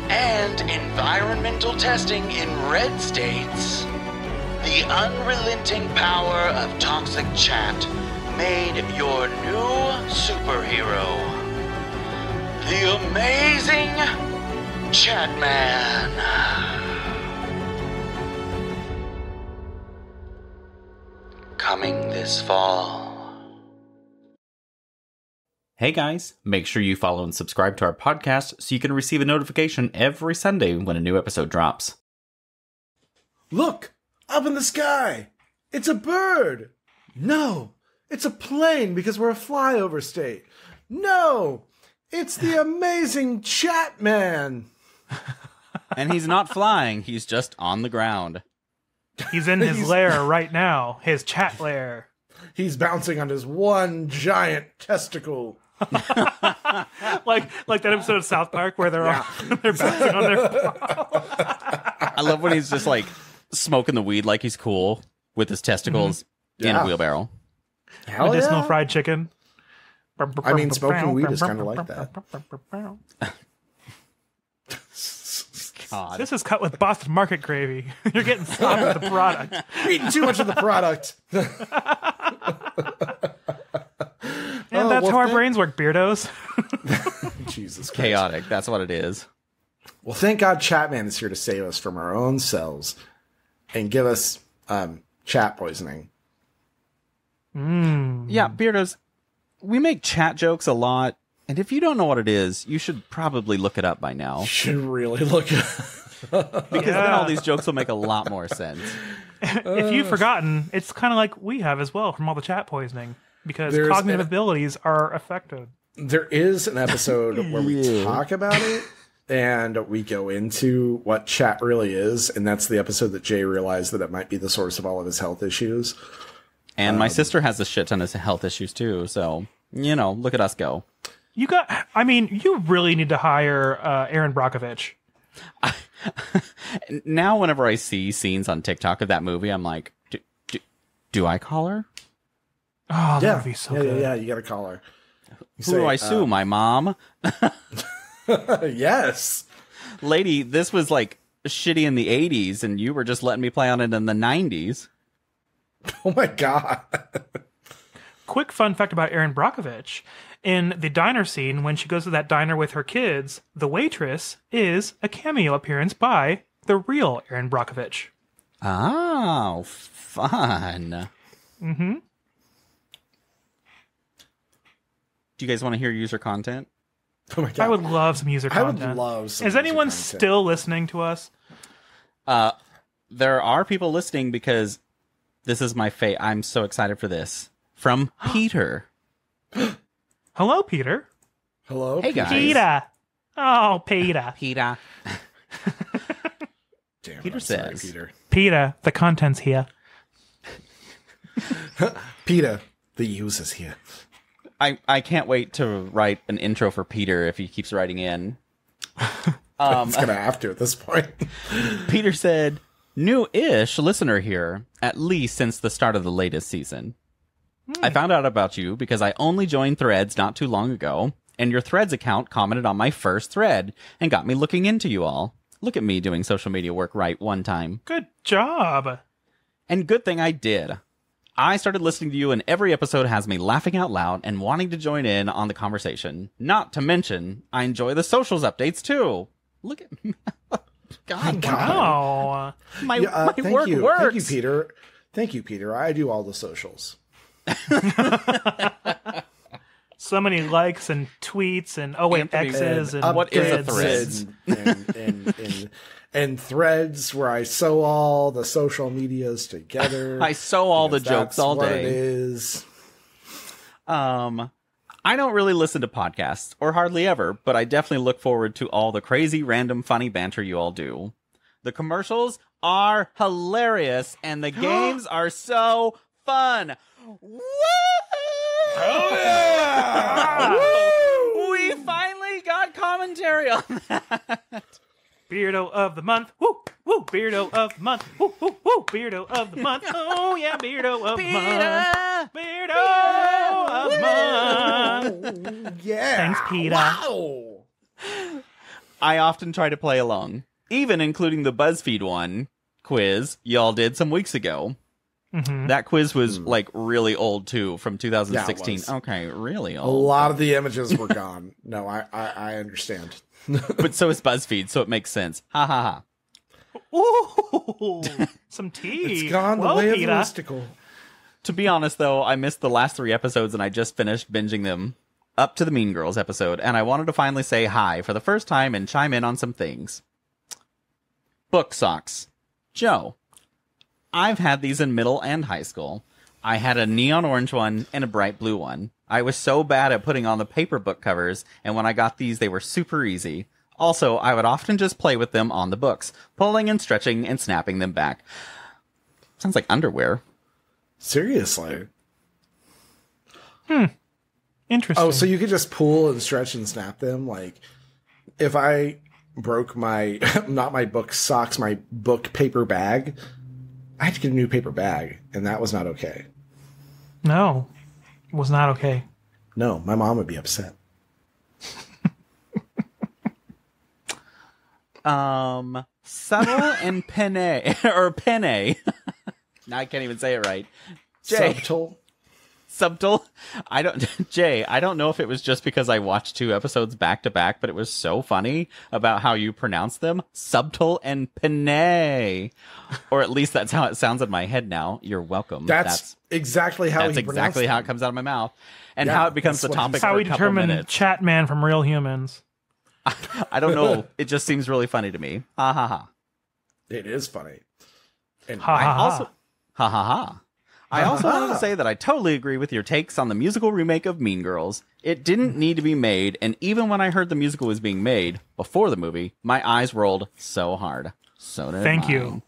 and environmental testing in red states, the unrelenting power of toxic chat made your new superhero, the amazing Chatman. Coming this fall. Hey guys, make sure you follow and subscribe to our podcast so you can receive a notification every Sunday when a new episode drops. Look! Up in the sky! It's a bird! No! It's a plane because we're a flyover state. No! It's the amazing Chatman! And he's not flying, he's just on the ground. He's in his lair right now, his chat lair. He's bouncing on his one giant testicle. like that episode of South Park where they're all they're bouncing on their. I love when he's just like smoking the weed like he's cool with his testicles in a wheelbarrow. Hell Medicinal yeah. fried chicken. I mean, smoking weed is kind of like that. God. This is cut with Boston Market gravy. You're getting sloppy with the product. You're eating too much of the product. And Oh, that's well, how our thank- brains work, beardos. Jesus Christ. Chaotic, that's what it is. Well, thank God Chatman is here to save us from our own selves and give us chat poisoning. Yeah, Beardos, we make chat jokes a lot, and if you don't know what it is, you should probably look it up by now. You should really look at Because then all these jokes will make a lot more sense. If you've forgotten, it's kind of like we have as well from all the chat poisoning, because There's cognitive an- abilities are affected. There is an episode where we talk about it, and we go into what chat really is, and that's the episode that Jay realized that it might be the source of all of his health issues. And my sister has a shit ton of health issues too, so, look at us go. You really need to hire Aaron Brockovich. Now, whenever I see scenes on TikTok of that movie, I'm like, do I call her? Oh, that would be so good. Yeah, you gotta call her. Who do I sue? My mom? Yes. Lady, this was like shitty in the 80s, and you were just letting me play on it in the 90s. Oh my God. Quick fun fact about Erin Brockovich. In the diner scene, when she goes to that diner with her kids, the waitress is a cameo appearance by the real Erin Brockovich. Oh, fun. Mm-hmm. Do you guys want to hear user content? Oh my God. I would love some user I would content. love some Is user anyone content. still listening to us? There are people listening because this is my fate. I'm so excited for this. From Peter. Hello, Peter. Hello? Hey, guys. Peter. Oh, Peter. Peter. Damn, Peter I'm sorry, says. Peter. Peter, the content's here. Peter, the use is here. I can't wait to write an intro for Peter if he keeps writing in. It's gonna have to at this point. Peter said, new-ish listener here, at least since the start of the latest season. I found out about you because I only joined Threads not too long ago, and your Threads account commented on my first thread and got me looking into you all. Look at me doing social media work right one time. Good job. And good thing I did. I started listening to you, and every episode has me laughing out loud and wanting to join in on the conversation. Not to mention, I enjoy the socials updates too. Look at me. God, Wow. my Thank work you. works. Thank you, Peter. Thank you, Peter. I do all the socials. So many likes and tweets and Anthony, X's and what is a threads. thread? And threads where I sew all the social medias together. I sew all the because jokes that's all what day. It is. I don't really listen to podcasts, or hardly ever, but I definitely look forward to all the crazy, random, funny banter you all do. The commercials are hilarious, and the games are so fun. Woo! We finally got commentary on that. Beardo of the month. Woo! Woo! Beardo of the month. Woo! Woo! Woo! Beardo of the month. Oh yeah, Beardo of the month. Beardo of the month. Yeah. Thanks, Peter. Wow. I often try to play along, even including the BuzzFeed one quiz y'all did some weeks ago. Mm-hmm. That quiz was like really old too, from 2016. Yeah, it was. Okay, really A old. lot of the images were gone. No, I understand. But so is BuzzFeed, so it makes sense. Ha ha ha. Ooh, some tea. It's gone the Whoa, way Peter. of the mystical. To be honest, though, I missed the last 3 episodes and I just finished binging them up to the Mean Girls episode, and I wanted to finally say hi for the first time and chime in on some things. Book socks. Joe, I've had these in middle and high school. I had a neon orange one and a bright blue one. I was so bad at putting on the paper book covers, and when I got these, they were super easy. Also, I would often just play with them on the books, pulling and stretching and snapping them back. Sounds like underwear. Seriously. Interesting. Oh, so you could just pull and stretch and snap them? Like, if I broke my, not my book socks, my book paper bag, I had to get a new paper bag, and that was not okay. No, it was not okay. No, my mom would be upset. Subtle and penne, or penne. Now I can't even say it right. Jay, Subtle. Subtle. Jay, I don't know if it was just because I watched 2 episodes back to back, but it was so funny about how you pronounce them. Subtle and Panay. Or at least that's how it sounds in my head now. You're welcome. That's exactly how That's exactly how it comes out of my mouth. And how it becomes the topic how for we a couple determine minutes. Chatman from Real Humans. I don't know. It just seems really funny to me. Ha ha ha. It is funny. And Ha ha ha. Also, ha ha ha. I also wanted to say that I totally agree with your takes on the musical remake of Mean Girls. It didn't need to be made, and even when I heard the musical was being made, before the movie, my eyes rolled so hard. So did Thank mine. you.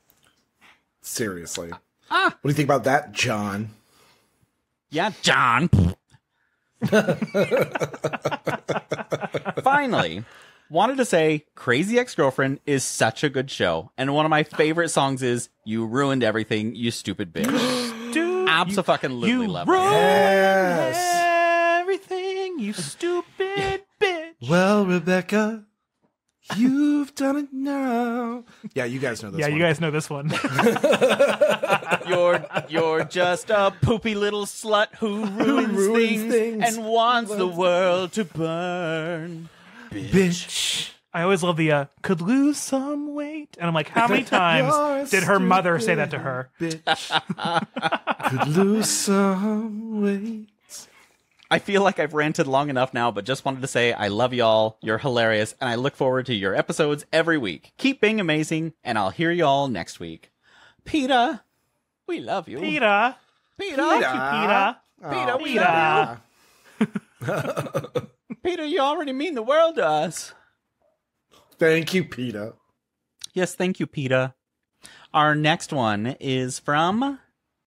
seriously. What do you think about that, John? Yeah, John. Finally, wanted to say Crazy Ex-Girlfriend is such a good show. And one of my favorite songs is You Ruined Everything, You Stupid Bitch. Dude, Absolutely you love it. ruined Yes. everything, you stupid bitch. Well, Rebecca, you've done it now. Yeah, you guys know this Yeah, one. you guys know this one. You're just a poopy little slut who ruins, things and wants the world to burn. Bitch. I always love the could lose some weight. And I'm like, how many times did her mother say that to her? Bitch. Could lose some weight. I feel like I've ranted long enough now, but just wanted to say I love y'all, you're hilarious, and I look forward to your episodes every week. Keep being amazing, and I'll hear y'all next week. Peter, we love you. Peter. Peter, Thank you, Peter. Peter, we Peter. love you. Peter, you already mean the world to us. Thank you, Peter. Yes, thank you, Peter. Our next one is from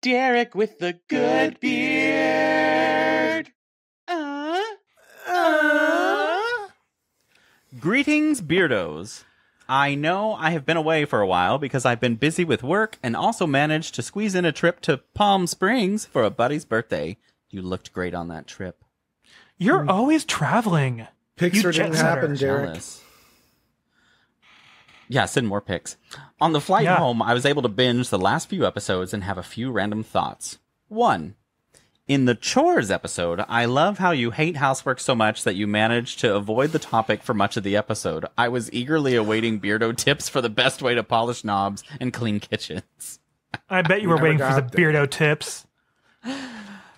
Derek with the good beard. Greetings, Beardos. I know I have been away for a while because I've been busy with work and also managed to squeeze in a trip to Palm Springs for a buddy's birthday. You looked great on that trip. You're always traveling. Pixar You didn't jet setter. happen, Derek. Jealous. Yeah, send more pics. On the flight Yeah. home, I was able to binge the last few episodes and have a few random thoughts. 1. In the chores episode, I love how you hate housework so much that you managed to avoid the topic for much of the episode. I was eagerly awaiting Beardo tips for the best way to polish knobs and clean kitchens. I bet you We were never waiting for the got there. Beardo tips.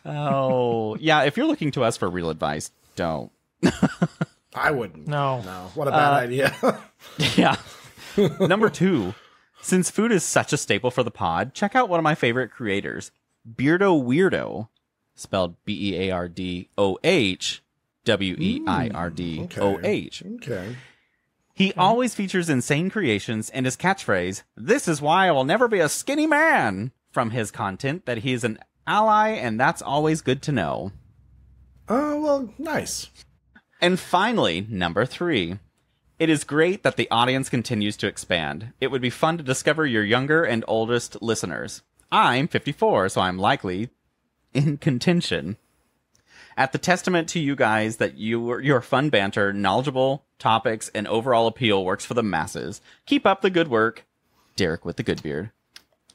Oh, yeah, if you're looking to us for real advice, don't. I wouldn't. No. No. What a bad idea. Yeah. Number 2. Since food is such a staple for the pod, check out one of my favorite creators, Beardo Weirdo, spelled Beardoh, Weirdoh. Okay. He always features insane creations and his catchphrase, "This is why I will never be a skinny man," from his content that he is an ally, and that's always good to know. Oh, well, nice. And finally, number 3. It is great that the audience continues to expand. It would be fun to discover your younger and oldest listeners. I'm 54, so I'm likely in contention. At the testament to you guys that your fun banter, knowledgeable topics, and overall appeal works for the masses. Keep up the good work. Derek with the good beard.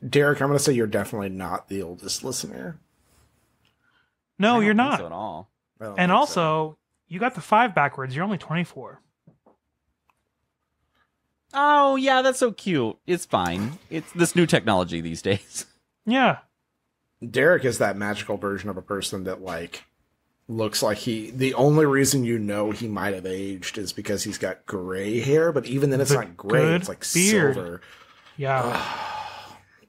Derek, I'm going to say you're definitely not the oldest listener. No, you're I don't think not. so at all. I don't And think also, you got the 5 backwards. You're only 24. Oh, yeah, that's so cute. It's fine. It's this new technology these days. Yeah. so. Derek is that magical version of a person that, like, looks like the only reason you know he might have aged is because he's got gray hair, but even then it's The not gray, good it's like beard. silver. Yeah.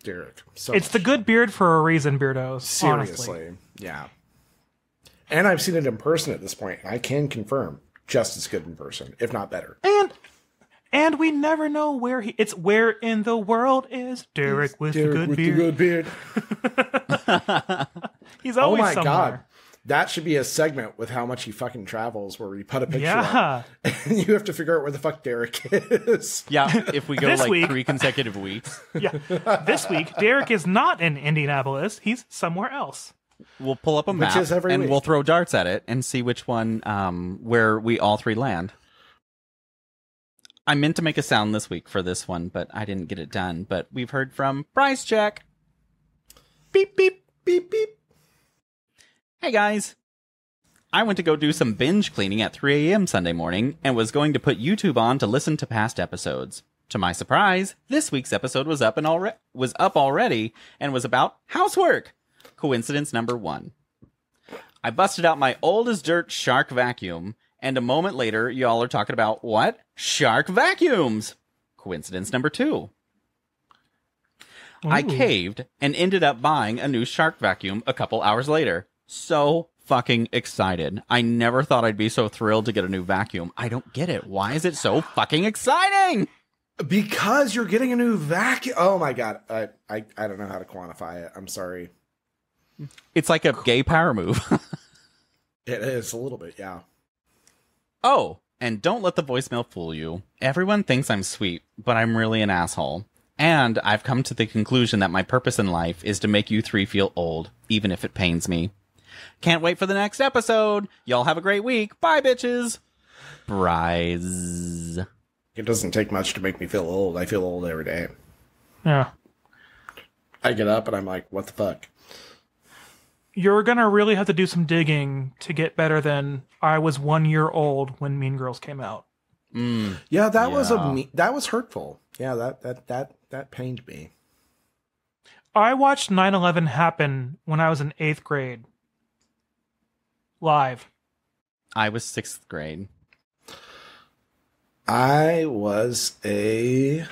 Derek. So It's the good beard for a reason, Beardos. seriously. Honestly. Yeah. And I've seen it in person at this point, and I can confirm just as good in person, if not better. And we never know where it's where in the world is Derek with the good beard. He's Oh always my somewhere. god. That should be a segment with how much he fucking travels where we put a picture Yeah. up and you have to figure out where the fuck Derek is. Yeah, if we go This like week- 3 consecutive weeks, Yeah. This week, Derek is not in Indianapolis. He's somewhere else. we'll pull up a map is every and week. we'll throw darts at it and see which one where we all 3 land. I meant to make a sound this week for this one, but I didn't get it done. But we've heard from Bryce Jack. Beep, beep. Beep beep. Hey guys! I went to go do some binge cleaning at 3 a.m. Sunday morning and was going to put YouTube on to listen to past episodes. To my surprise, this week's episode was up already and was about housework. Coincidence number 1. I busted out my old as dirt Shark vacuum, and a moment later, y'all are talking about what? Shark vacuums! Coincidence number 2. I caved and ended up buying a new Shark vacuum a couple hours later. So fucking excited. I never thought I'd be so thrilled to get a new vacuum. I don't get it. Why is it so fucking exciting? Because you're getting a new vacuum. Oh my god. I don't know how to quantify it. I'm sorry. It's like a gay power move. It is a little bit, yeah. Oh, and don't let the voicemail fool you. Everyone thinks I'm sweet, but I'm really an asshole. And I've come to the conclusion that my purpose in life is to make you 3 feel old, even if it pains me. Can't wait for the next episode. Y'all have a great week. Bye, bitches. Bryce. It doesn't take much to make me feel old. I feel old every day. Yeah. I get up and I'm like, what the fuck? You're going to really have to do some digging to get better than I was 1 year old when Mean Girls came out. Yeah, that was hurtful. Yeah, that pained me. I watched 9/11 happen when I was in 8th grade. Live. I was 6th grade. I was a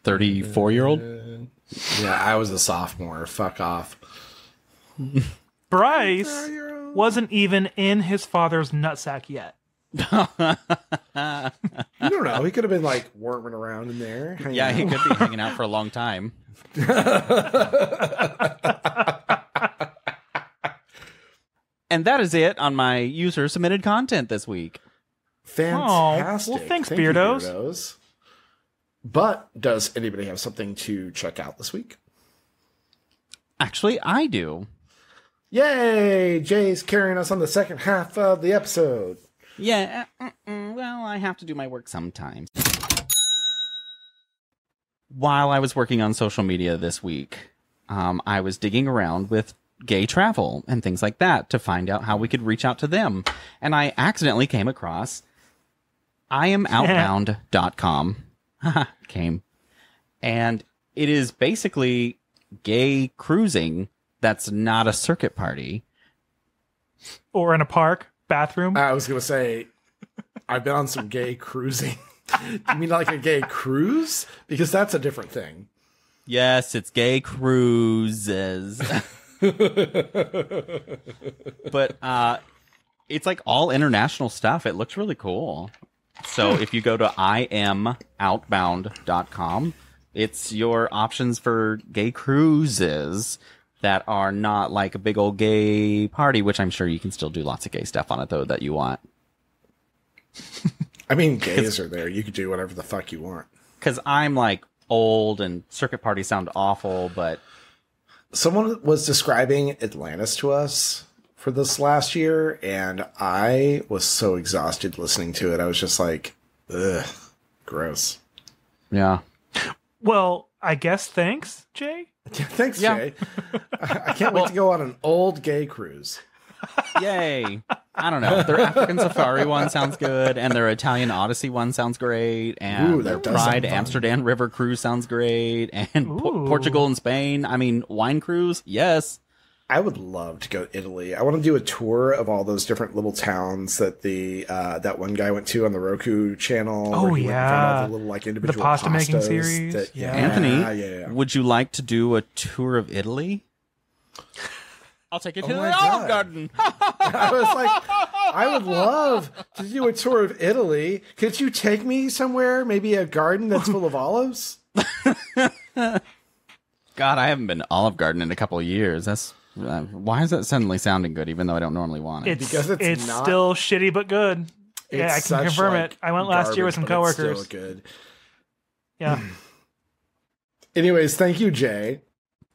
34-year-old? Yeah, I was a sophomore. Fuck off. Bryce wasn't even in his father's nutsack yet. You don't know. He could have been like worming around in there. Yeah, he could be hanging out for a long time. And that is it on my user-submitted content this week. Fantastic. Well, thanks, Thank you, Beardos. But does anybody have something to check out this week? Actually, I do. Yay! Jay's carrying us on the second half of the episode. Yeah, well, I have to do my work sometimes. While I was working on social media this week, I was digging around with gay travel and things like that to find out how we could reach out to them. And I accidentally came across IamOutbound.com. Came. And it is basically gay cruising that's not a circuit party. Or in a park, bathroom. I was going to say, I've been on some gay cruising. You mean like a gay cruise? Because that's a different thing. Yes, it's gay cruises. But it's like all international stuff. It looks really cool. So if you go to IamOutbound.com, it's your options for gay cruises that are not like a big old gay party, which I'm sure you can still do lots of gay stuff on it, though, that you want. I mean, gays are there. You can do whatever the fuck you want. Because I'm like old and circuit parties sound awful, but... Someone was describing Atlantis to us for this last year, and I was so exhausted listening to it. I was just like, ugh, gross. Yeah. Well, I guess thanks, Jay. Thanks, Jay. I can't wait to go on an old gay cruise. Yay. I don't know. Their African Safari one sounds good, and their Italian Odyssey one sounds great, and their Pride Amsterdam River cruise sounds great, and Portugal and Spain. I mean, wine cruise, yes. I would love to go to Italy. I want to do a tour of all those different little towns that the that one guy went to on the Roku channel. Oh, where he went and found all yeah. the little like individual The pasta making pastas series. that- Yeah. Anthony, would you like to do a tour of Italy? I'll take you to the my Olive God. Garden. I was like, I would love to do a tour of Italy. Could you take me somewhere? Maybe a garden that's full of olives? God, I haven't been to Olive Garden in a couple of years. That's why is that suddenly sounding good, even though I don't normally want it? Because it's not- still shitty but good. Yeah, I It's can such, confirm like, it. I went last year with some garbage, but coworkers. it's still good. Yeah. Anyways, thank you, Jay.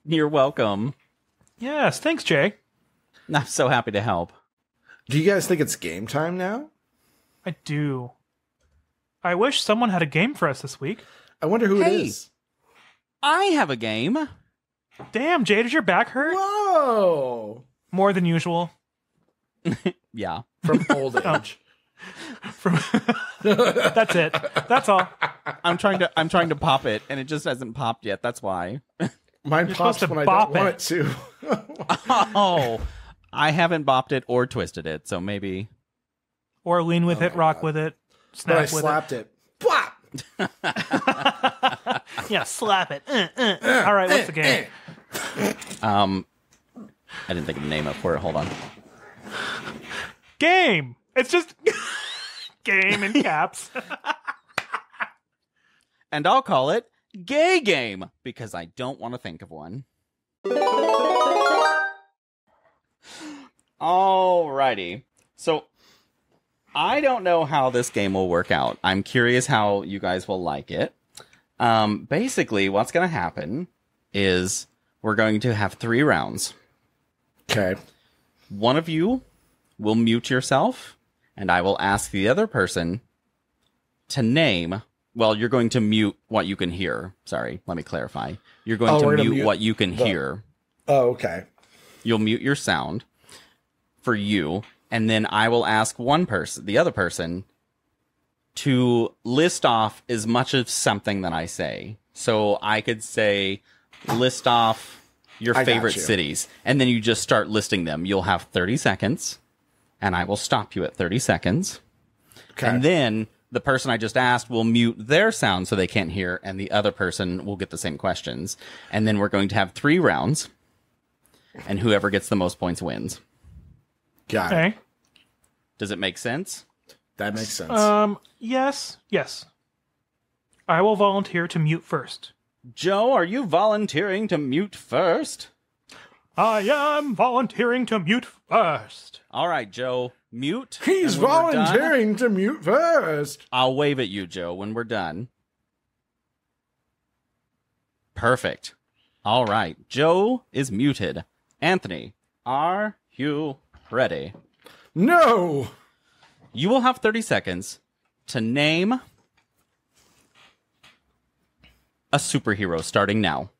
You're welcome. Yes, thanks, Jay. I'm so happy to help. Do you guys think it's game time now? I do. I wish someone had a game for us this week. I wonder who Hey. it is. I have a game. Damn, Jay, did your back hurt? Whoa! More than usual. Yeah. From old age. That's it. That's all. I'm trying to pop it, and it just hasn't popped yet. That's why. Mine You're pops supposed to when I bop don't want it. it to. Oh, I haven't bopped it or twisted it, so maybe. Or lean with it, rock with it, But snap I with slapped it. Plop! it. Yeah, slap it. All right, what's the game? I didn't think of a name up for it. Hold on. Game. It's just game in caps. And I'll call it Gay Game because I don't want to think of one. Alrighty. So I don't know how this game will work out. I'm curious how you guys will like it. Basically, what's going to happen is we're going to have 3 rounds. Okay. One of you will mute yourself, and I will ask the other person to name. Well, you're going to mute what you can hear. Sorry, let me clarify. You're going we're to gonna mute mute what you can hear. Oh, okay. You'll mute your sound for you, and then I will ask the other person, to list off as much of something that I say. So I could say, list off your I got favorite you. cities, and then you just start listing them. You'll have 30 seconds, and I will stop you at 30 seconds. Okay. And then the person I just asked will mute their sound so they can't hear, and the other person will get the same questions. And then we're going to have 3 rounds, and whoever gets the most points wins. Got it. Okay. Does it make sense? That makes sense. Yes. I will volunteer to mute first. Joe, are you volunteering to mute first? I am volunteering to mute first. All right, Joe, mute. He's and when we're done, volunteering to mute first. I'll wave at you, Joe, when we're done. Perfect. All right, Joe is muted. Anthony, are you ready? No. You will have 30 seconds to name a superhero starting now.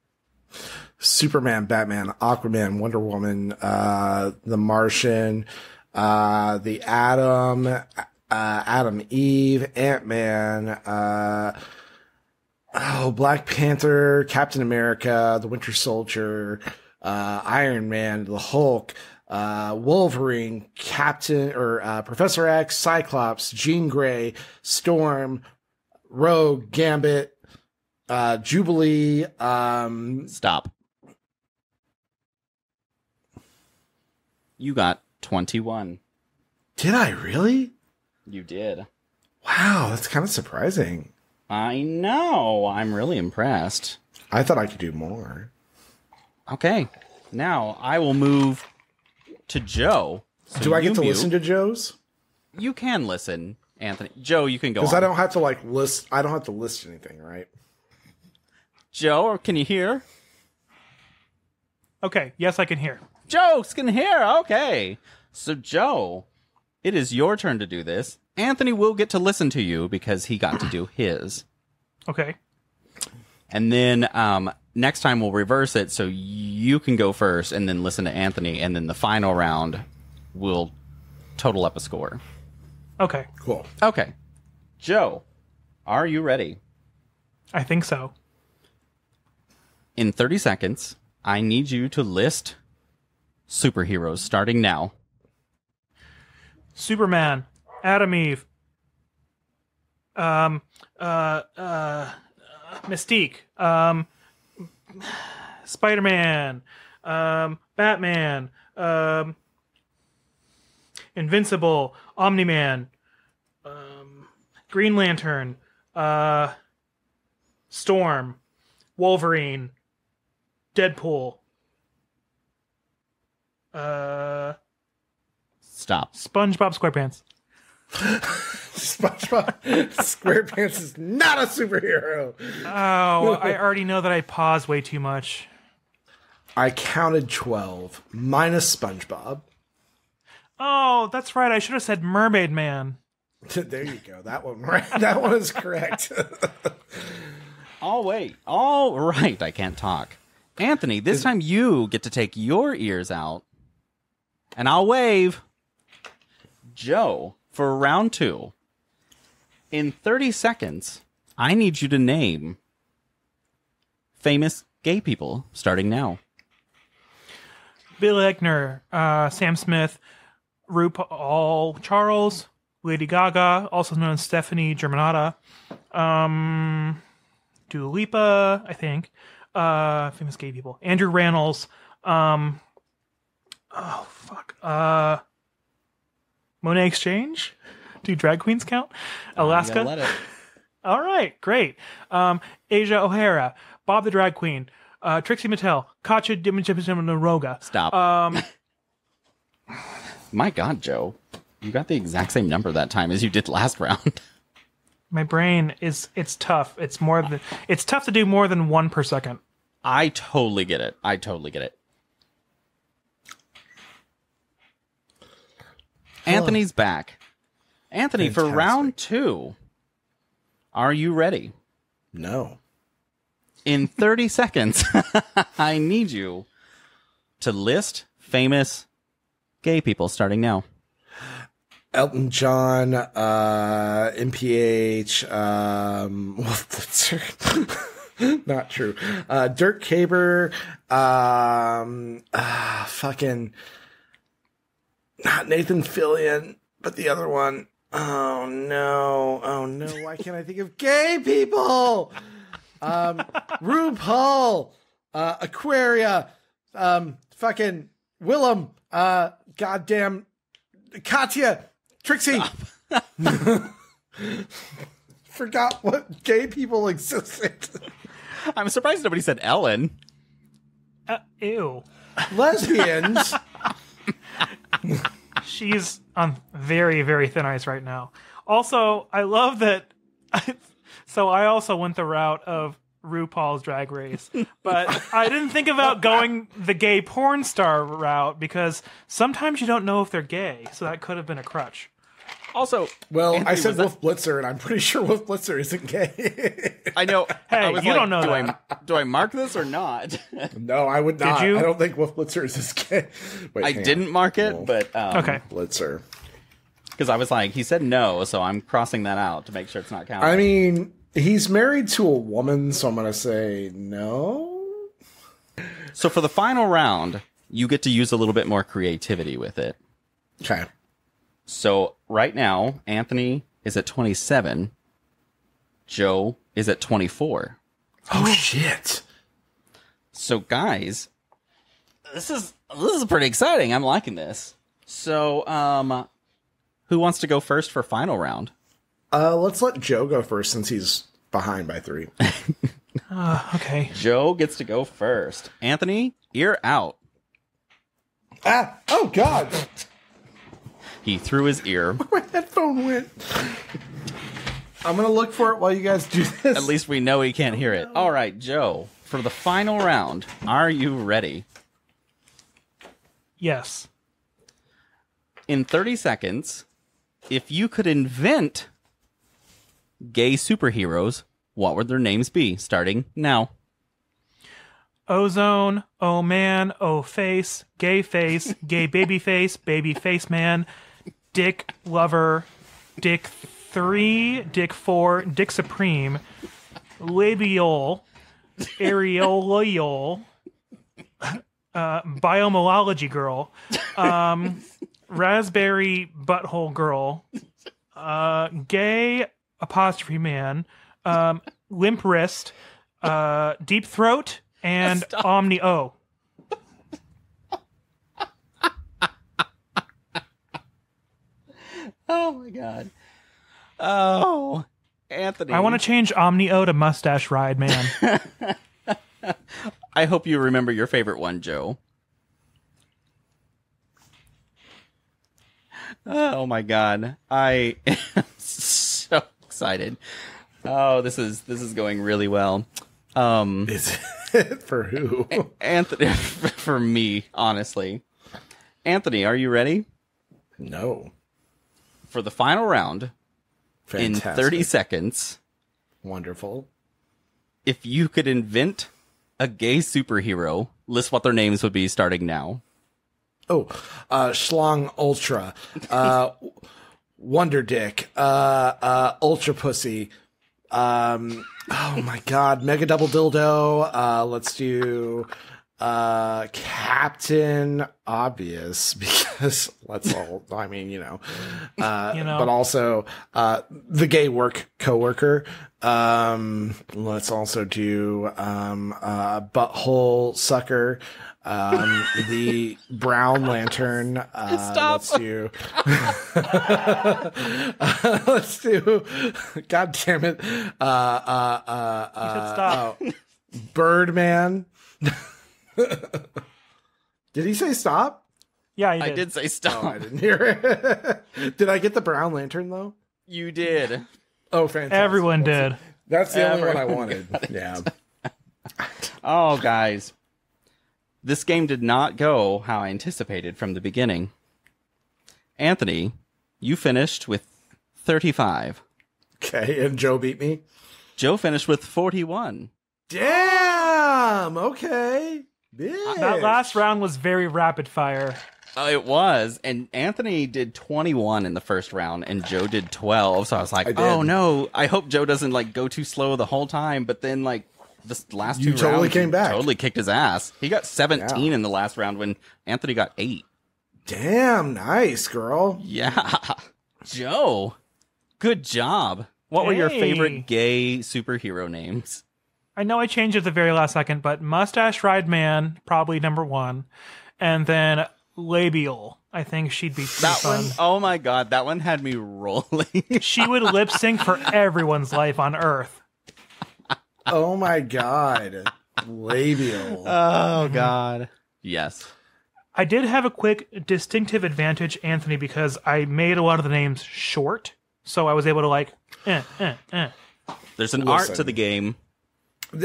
Superman, Batman, Aquaman, Wonder Woman, The Martian, the Adam, Eve, Ant-Man, Black Panther, Captain America, the Winter Soldier, Iron Man, the Hulk, Wolverine, Professor X, Cyclops, Jean Grey, Storm, Rogue, Gambit, Jubilee, Stop. You got 21. Did I really? You did. Wow, that's kind of surprising. I know. I'm really impressed. I thought I could do more. Okay. Now I will move to Joe. So Do I get to mute. listen to Joe's? You can listen, Anthony. Joe, you can go Because on. I don't have to list. I don't have to list anything, right? Joe, can you hear? Okay, yes, I can hear. Joe can hear. Okay. So, Joe, it is your turn to do this. Anthony will get to listen to you because he got to do his. Okay. And then next time we'll reverse it so you can go first and then listen to Anthony. And then the final round will total up a score. Okay. Cool. Okay. Joe, are you ready? I think so. In 30 seconds, I need you to list superheroes starting now. Superman, Adam Eve, Mystique, Spider-Man, Batman, Invincible, Omni-Man, Green Lantern, Storm, Wolverine, Deadpool, Stop. SpongeBob SquarePants. SpongeBob SquarePants is not a superhero. Oh, I already know that I paused way too much. I counted 12 minus SpongeBob. Oh, that's right. I should have said Mermaid Man. There you go. That one, right? That one is correct. Oh, wait. All right. I can't talk. Anthony, this time you get to take your ears out, and I'll wave. Joe, for round 2, in 30 seconds, I need you to name famous gay people, starting now. Bill Eichner, Sam Smith, RuPaul Charles, Lady Gaga, also known as Stephanie Germanotta, Dua Lipa, I think, famous gay people, Andrew Rannells, Monet Exchange, do drag queens count? Alaska. Let it. All right, great. Asia O'Hara, Bob the Drag Queen, Trixie Mattel, Katya Dimitrievna. Stop. My God, Joe. You got the exact same number that time as you did last round. My brain it's tough. It's tough to do more than 1 per second. I totally get it. Anthony's back. Anthony, Fantastic. for round 2, are you ready? No. In 30 seconds, I need you to list famous gay people, starting now. Elton John, MPH, Wolf Blitzer. Not true. Dirk Caber, fucking, not Nathan Fillion, but the other one. Oh no. Why can't I think of gay people? RuPaul, Aquaria, fucking Willem, goddamn Katya, Trixie. Forgot what gay people existed. I'm surprised nobody said Ellen. Ew. Lesbians. She's on very, very thin ice right now. Also, I love that. So I also went the route of RuPaul's Drag Race, but I didn't think about going the gay porn star route because sometimes you don't know if they're gay, so that could have been a crutch. Also, Well, Anthony, I said was that- Wolf Blitzer, and I'm pretty sure Wolf Blitzer isn't gay. I know. Hey, I was you like, don't know do that. do I mark this or not? No, I would not. you? I don't think Wolf Blitzer is as gay. Wait, I hang didn't on. mark it, Wolf but Okay. Blitzer. because I was like, he said no, so I'm crossing that out to make sure it's not counted. I mean, he's married to a woman, so I'm going to say no. So for the final round, you get to use a little bit more creativity with it. Okay. So right now, Anthony is at 27. Joe is at 24. Oh, shit. So guys, this is pretty exciting. I'm liking this. So, who wants to go first for final round? Let's let Joe go first since he's behind by 3. Okay. Joe gets to go first. Anthony, you're out. Oh, God. He threw his ear. My headphone went. I'm going to look for it while you guys do this. At least we know he can't hear it. All right, Joe, for the final round, are you ready? Yes. In 30 seconds, if you could invent gay superheroes, what would their names be? Starting now. Ozone, oh man, oh face, gay baby face man, dick lover, dick 3, dick 4, dick supreme, labial, areolol, biomolology girl, raspberry butthole girl, gay apostrophe man, limp wrist, deep throat, and Omni O. Oh my god. Oh, Anthony. I want to change Omni O to Mustache Ride Man. I hope you remember your favorite one, Joe. Oh my god. I am so excited. Oh, this is going really well. Is it for who? Anthony, for me, honestly. Anthony, are you ready? No. For the final round, Fantastic. in 30 seconds, Wonderful. if you could invent a gay superhero. List what their names would be starting now. Oh, Schlong Ultra, Wonder Dick, Ultra Pussy, oh my god, Mega Double Dildo, let's do, Captain Obvious, because let's all, I mean, but also, the gay coworker, let's also do, Butthole Sucker, the Brown Lantern. Stop. Let's do. God damn it. Stop. Birdman. Did he say stop? Yeah, he I did. did say stop. Oh, I didn't hear it. Did I get the Brown Lantern though? You did. Oh, fantastic. Everyone did. That's the only one I wanted. Yeah. Oh, guys. This game did not go how I anticipated from the beginning. Anthony, you finished with 35. Okay, and Joe beat me. Joe finished with 41. Damn. Okay. That last round was very rapid fire. It was. And Anthony did 21 in the first round, and Joe did 12. So I was like, oh no, I hope Joe doesn't go too slow the whole time. But then this last two totally rounds, came back. Totally kicked his ass. He got 17 in the last round when Anthony got 8. Damn, nice, girl. Yeah. Joe, good job. What were your Hey. favorite gay superhero names? I know I changed it at the very last second, but Mustache Ride Man, probably number 1. And then Labial. I think she'd be pretty That fun. one, oh my god, that one had me rolling. She would lip sync for everyone's life on Earth. Oh my god. Labial. Oh god. Yes. I did have a quick distinctive advantage, Anthony, because I made a lot of the names short. So I was able to There's an art to Listen. the game.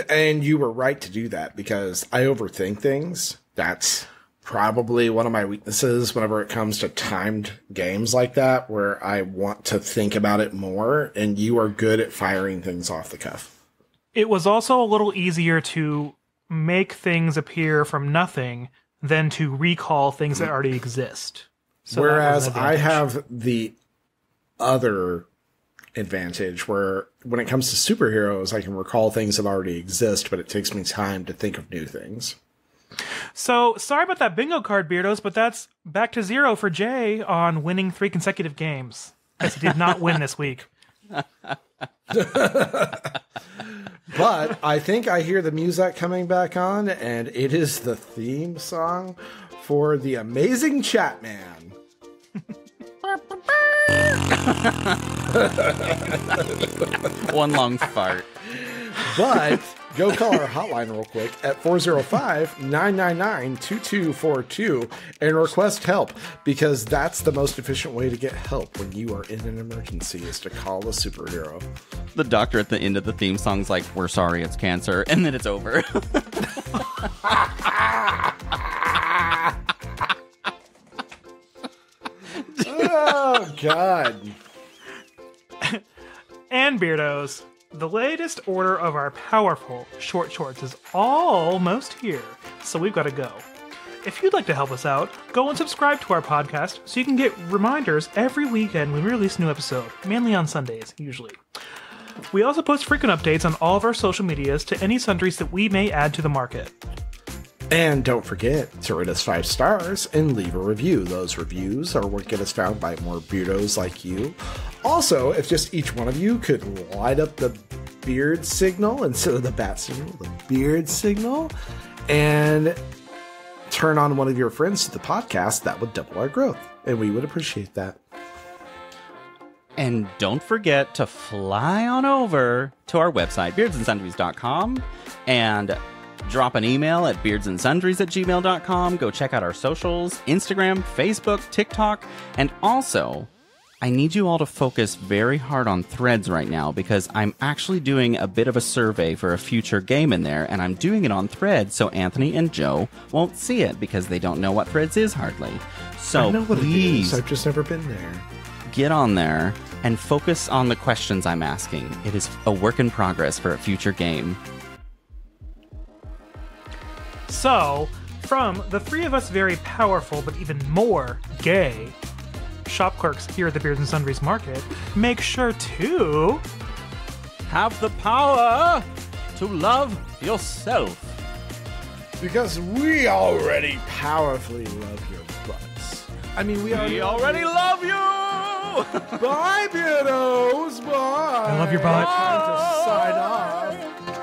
And you were right to do that because I overthink things. That's probably one of my weaknesses whenever it comes to timed games like that, where I want to think about it more, and you are good at firing things off the cuff. It was also a little easier to make things appear from nothing than to recall things that already exist. So that was Whereas an I advantage. have the other advantage where when it comes to superheroes, I can recall things that already exist, but it takes me time to think of new things. So, sorry about that bingo card, Beardos, but that's back to 0 for Jay on winning 3 consecutive games. Because he did not win this week. But I think I hear the music coming back on, and it is the theme song for The Amazing Chatman. One long fart. But go call our hotline real quick at 405-999-2242 and request help, because that's the most efficient way to get help when you are in an emergency, is to call a superhero. The doctor at the end of the theme song's like, "We're sorry, it's cancer," and then it's over. Oh, God. And Beardos, the latest order of our powerful short shorts is almost here, so we've got to go. If you'd like to help us out, go and subscribe to our podcast so you can get reminders every weekend when we release a new episode, mainly on Sundays, usually. We also post frequent updates on all of our social medias to any sundries that we may add to the market. And don't forget to rate us 5 stars and leave a review. Those reviews are what get us found by more beardos like you. Also, if just each one of you could light up the beard signal instead of the bat signal, the beard signal, and turn on one of your friends to the podcast, that would double our growth. And we would appreciate that. And don't forget to fly on over to our website, beardsandsundries.com, and drop an email at beardsandsundries@gmail.com. Go check out our socials, Instagram, Facebook, TikTok, and also, I need you all to focus very hard on Threads right now, because I'm actually doing a bit of a survey for a future game in there, and I'm doing it on Threads so Anthony and Joe won't see it because they don't know what Threads is hardly. So I know what please it is. I've just never been there. get on there and focus on the questions I'm asking. It is a work in progress for a future game. So, from the three of us very powerful but even more gay shop clerks here at the Beards and Sundries Market, make sure to Have the power to love yourself. Because we already powerfully love your butts. I mean, we already love you! Bye, Beardos! Bye! I love your butt. Time to sign off.